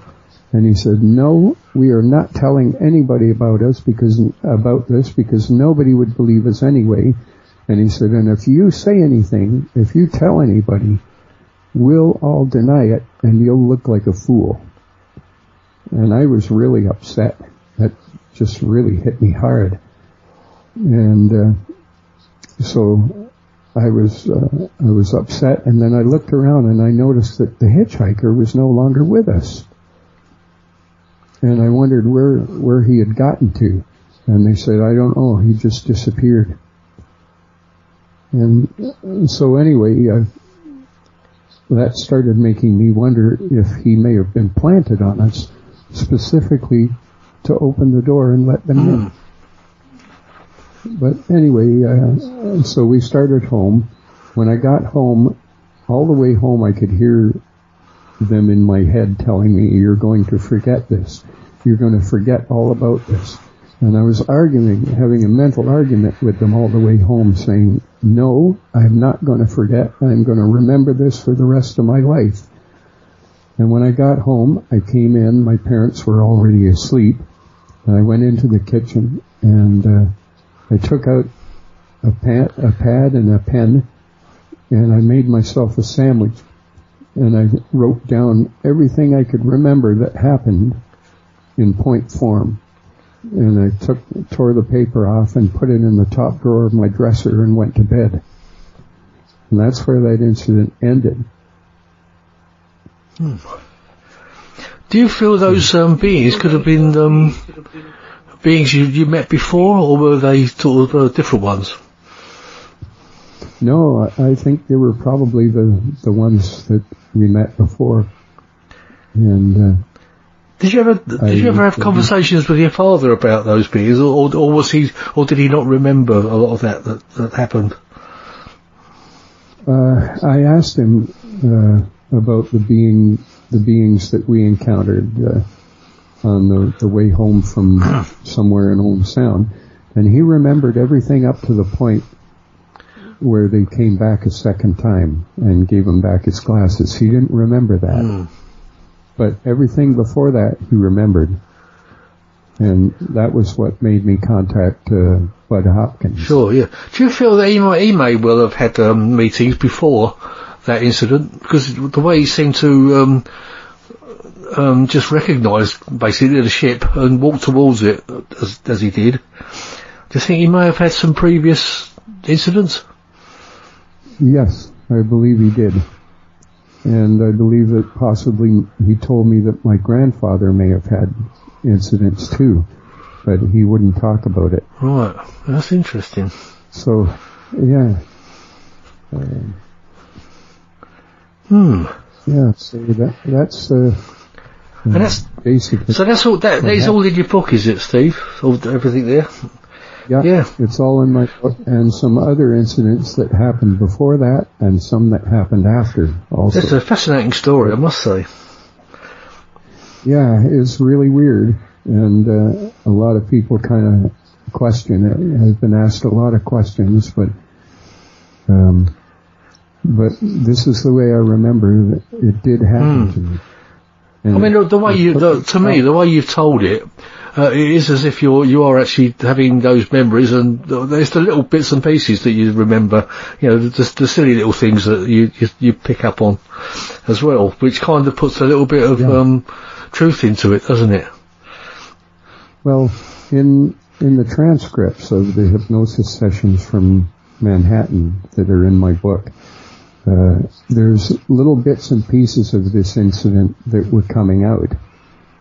And he said, "No, we are not telling anybody about this because nobody would believe us anyway." And he said, "And if you say anything, if you tell anybody, we'll all deny it and you'll look like a fool." And I was really upset. That just really hit me hard. And so I was upset, and then I looked around and I noticed that the hitchhiker was no longer with us. And I wondered where he had gotten to. And they said, "I don't know, he just disappeared." And so anyway, that started making me wonder if he may have been planted on us specifically to open the door and let them in. But anyway, so we started home. When I got home, all the way home I could hear them in my head telling me, "You're going to forget this. You're going to forget all about this." And I was arguing, having a mental argument with them all the way home, saying, "No, I'm not going to forget. I'm going to remember this for the rest of my life." And when I got home, I came in, my parents were already asleep, and I went into the kitchen, and I took out a pad and a pen, and I made myself a sandwich, and I wrote down everything I could remember that happened in point form. And I tore the paper off and put it in the top drawer of my dresser and went to bed. And that's where that incident ended. Do you feel those beings could have been beings you met before, or were they sort of different ones? No, I think they were probably the ones that we met before. And did you ever have conversations with your father about those beings, or did he not remember a lot of that happened? I asked him about the beings that we encountered on the way home from somewhere in Old Sound, and he remembered everything up to the point where they came back a second time and gave him back his glasses. He didn't remember that. But everything before that he remembered. And that was what made me contact Bud Hopkins. Sure, yeah. Do you feel that he may well have had meetings before that incident, because the way he seemed to just recognise basically the ship and walk towards it as he did. Do you think he may have had some previous incidents? Yes, I believe he did. And I believe that possibly he told me that my grandfather may have had incidents too, but he wouldn't talk about it. Right, that's interesting. So, yeah. Yeah, so that's and that's basically. So that's all. That is all in your book, is it, Steve? Everything there. Yeah, it's all in my book, and some other incidents that happened before that, and some that happened after. Also, it's a fascinating story, I must say. Yeah, it's really weird, and a lot of people kind of question it. I've been asked a lot of questions, but this is the way I remember that it did happen to me. And I mean, the way the way you've told it, it is as if you are actually having those memories, and there's the little bits and pieces that you remember, the silly little things that you pick up on as well, which kind of puts a little bit of truth into it, doesn't it? Well, in the transcripts of the hypnosis sessions from Manhattan that are in my book, there's little bits and pieces of this incident that were coming out,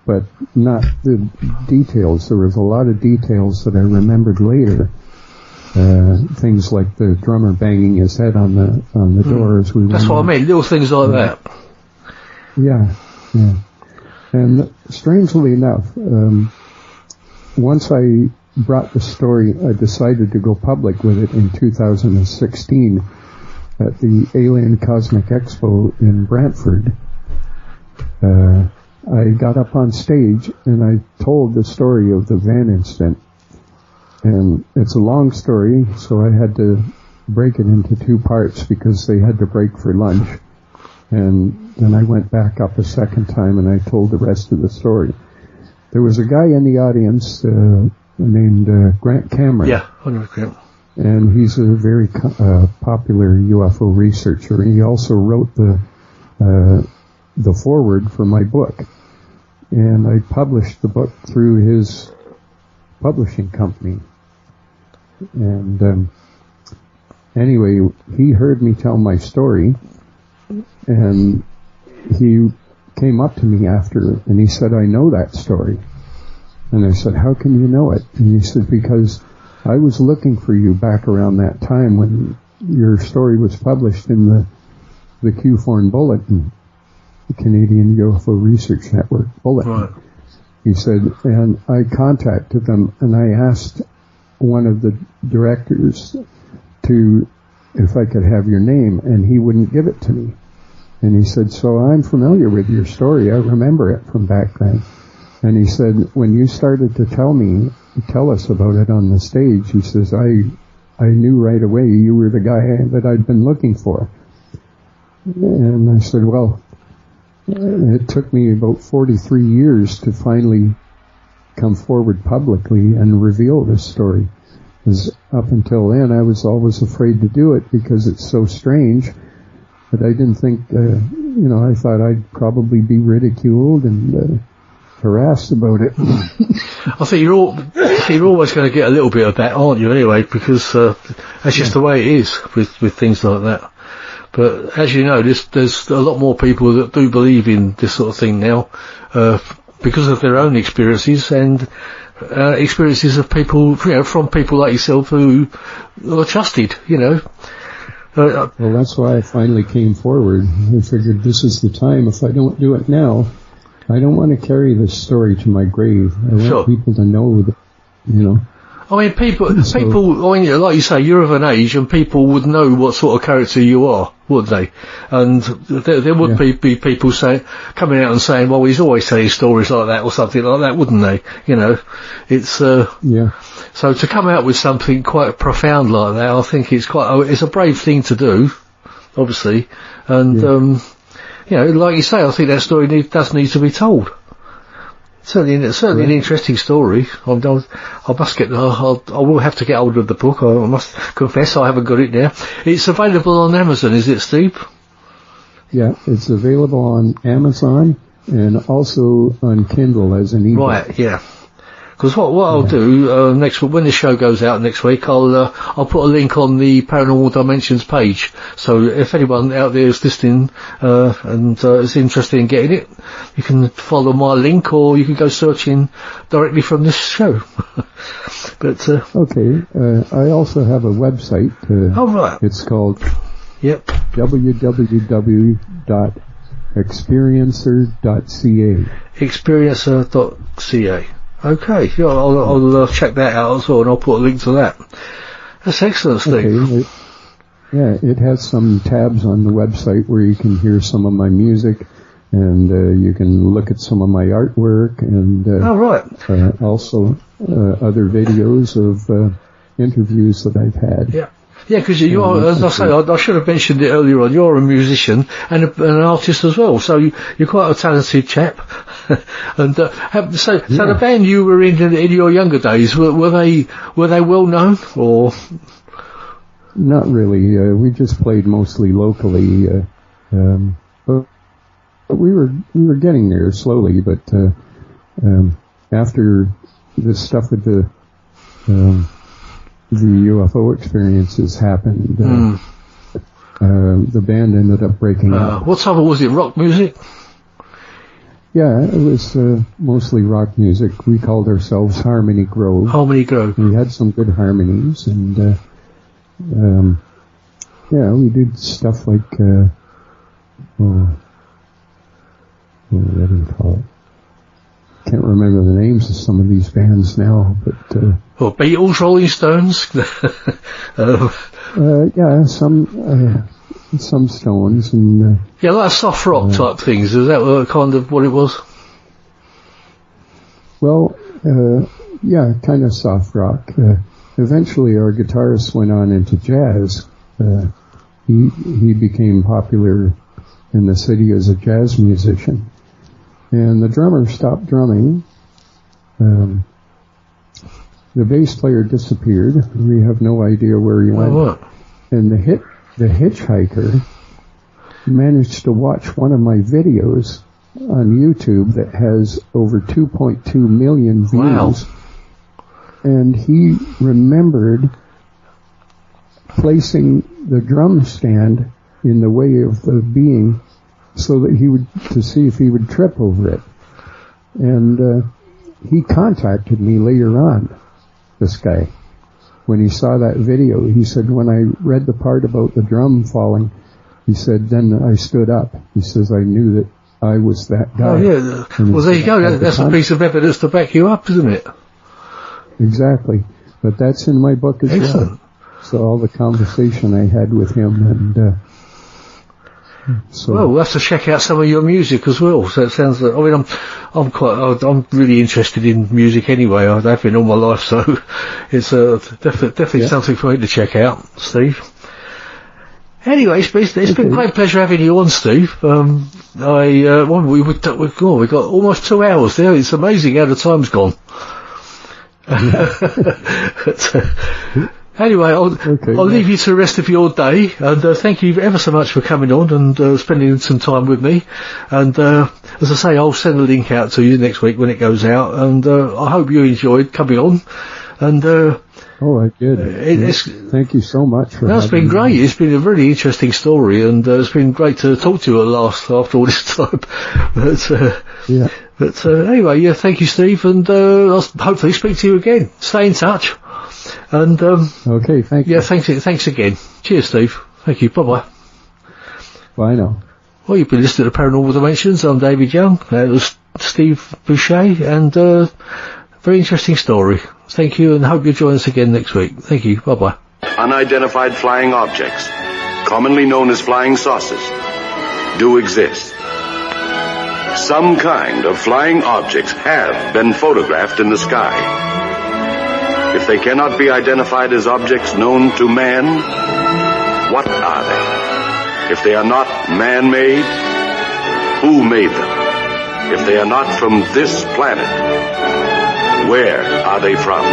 but not the details. There was a lot of details that I remembered later. Things like the drummer banging his head on the door as we went. That's what I mean, little things like that. Yeah. And strangely enough, once I brought the story, I decided to go public with it in 2016 at the Alien Cosmic Expo in Brantford. I got up on stage and I told the story of the van incident. And it's a long story, so I had to break it into two parts because they had to break for lunch. And then I went back up a second time and I told the rest of the story. There was a guy in the audience named Grant Cameron. Yeah, I know Grant. And he's a very popular UFO researcher. He also wrote the foreword for my book. And I published the book through his publishing company. And anyway, he heard me tell my story, and he came up to me after, and he said, "I know that story." And I said, "How can you know it?" And he said, "Because I was looking for you back around that time when your story was published in the Q Foreign Bulletin, the Canadian UFO Research Network Bulletin." Right. He said, and I contacted them and I asked one of the directors if I could have your name, and he wouldn't give it to me. And he said, "So I'm familiar with your story. I remember it from back then." And he said, "When you started to tell us about it on the stage," he says, I knew right away you were the guy that I'd been looking for." And I said, "Well, it took me about 43 years to finally come forward publicly and reveal this story. Because up until then, I was always afraid to do it because it's so strange. But I didn't think, I thought I'd probably be ridiculed and harassed about it." I think you're always going to get a little bit of that, aren't you? Anyway, because that's just the way it is with things like that. But as you know, there's a lot more people that do believe in this sort of thing now, because of their own experiences and experiences of people, from people like yourself who are trusted, Well, that's why I finally came forward. I figured this is the time. If I don't do it now, I don't want to carry this story to my grave. I want people to know that, I mean, people, like you say, you're of an age and people would know what sort of character you are, would they? And there would be people coming out and saying, "Well, he's always telling stories like that," or something like that, wouldn't they? It's, so to come out with something quite profound like that, I think it's a brave thing to do, obviously. And, like you say, I think that story does need to be told. Certainly an interesting story. I will have to get hold of the book. I must confess I haven't got it now. It's available on Amazon, is it, Steve? Yeah, it's available on Amazon and also on Kindle as an ebook. Right, yeah. Because what I'll do next week, when the show goes out next week, I'll put a link on the Paranormal Dimensions page. So if anyone out there is listening and is interested in getting it, you can follow my link, or you can go searching directly from this show. But okay, I also have a website. Oh right, it's called www.experiencer.ca. Experiencer.ca. Okay, yeah, I'll check that out as well, and I'll put a link to that. That's excellent, Steve. Okay. It has some tabs on the website where you can hear some of my music, and you can look at some of my artwork, and also other videos of interviews that I've had. Yeah. Yeah, because you are, as I say, I should have mentioned it earlier on, you're a musician and an artist as well, so you're quite a talented chap. And so the band you were in your younger days, were they well known, or? Not really. We just played mostly locally, but we were getting there slowly. But after this stuff with the UFO experiences happened, the band ended up breaking up. What type of, was it rock music? Yeah, it was mostly rock music. We called ourselves Harmony Grove. Harmony Grove. We had some good harmonies, and we did stuff like what do you call it? Can't remember the names of some of these bands now, but Beatles, Rolling Stones. Some Stones, and like soft rock type things. Is that kind of what it was? Well, kind of soft rock. Eventually, our guitarist went on into jazz. He became popular in the city as a jazz musician, and the drummer stopped drumming. The bass player disappeared. We have no idea where he went. What? And the hitchhiker managed to watch one of my videos on YouTube that has over 2.2 million views. Wow. And he remembered placing the drum stand in the way of the being so that to see if he would trip over it. And he contacted me later on, this guy. When he saw that video, he said, when I read the part about the drum falling, he said, then I stood up. He says, I knew that I was that guy. Oh, yeah. Well, there you go. That's a piece of evidence to back you up, isn't it? Exactly. But that's in my book as well. So all the conversation I had with him, and well, we'll have to check out some of your music as well. So it sounds like, I mean, I'm really interested in music anyway. I've been all my life, so it's definitely something for me to check out, Steve. Anyway, it's been a great pleasure having you on, Steve. We got almost 2 hours there. It's amazing how the time's gone. Anyway, I'll leave you to the rest of your day, and thank you ever so much for coming on and spending some time with me. And as I say, I'll send a link out to you next week when it goes out, and I hope you enjoyed coming on. And I did. Thank you so much for it's been great. It's been a really interesting story, and it's been great to talk to you at last after all this time. But anyway, thank you, Steve, and I'll hopefully speak to you again. Stay in touch. And okay, thank you. Yeah, thanks again. Cheers, Steve. Thank you. Bye-bye. Bye now. Well, you've been listening to Paranormal Dimensions. I'm David Young. It was Steve Boucher, and very interesting story. Thank you, and hope you'll join us again next week. Thank you. Bye-bye. Unidentified flying objects, commonly known as flying saucers, do exist. Some kind of flying objects have been photographed in the sky. If they cannot be identified as objects known to man, what are they? If they are not man-made, who made them? If they are not from this planet, where are they from?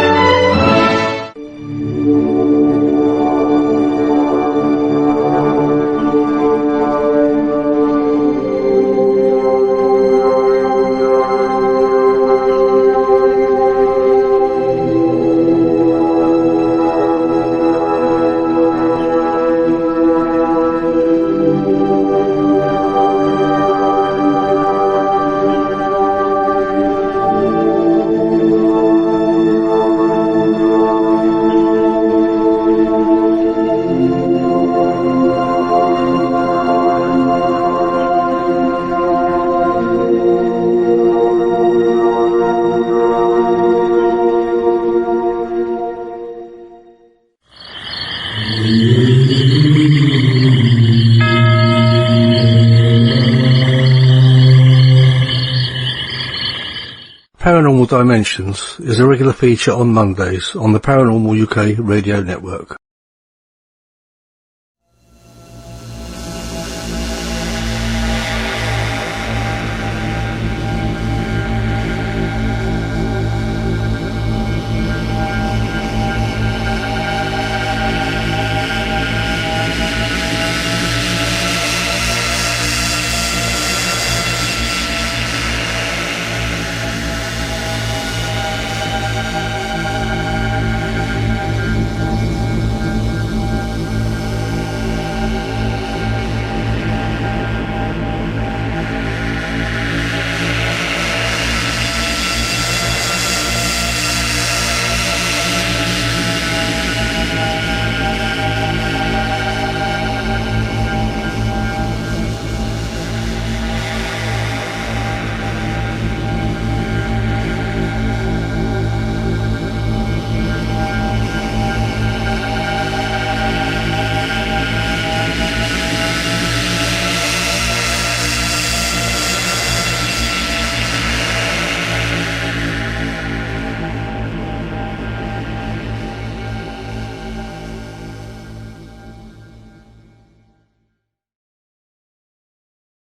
Dimensions is a regular feature on Mondays on the Paranormal UK radio network.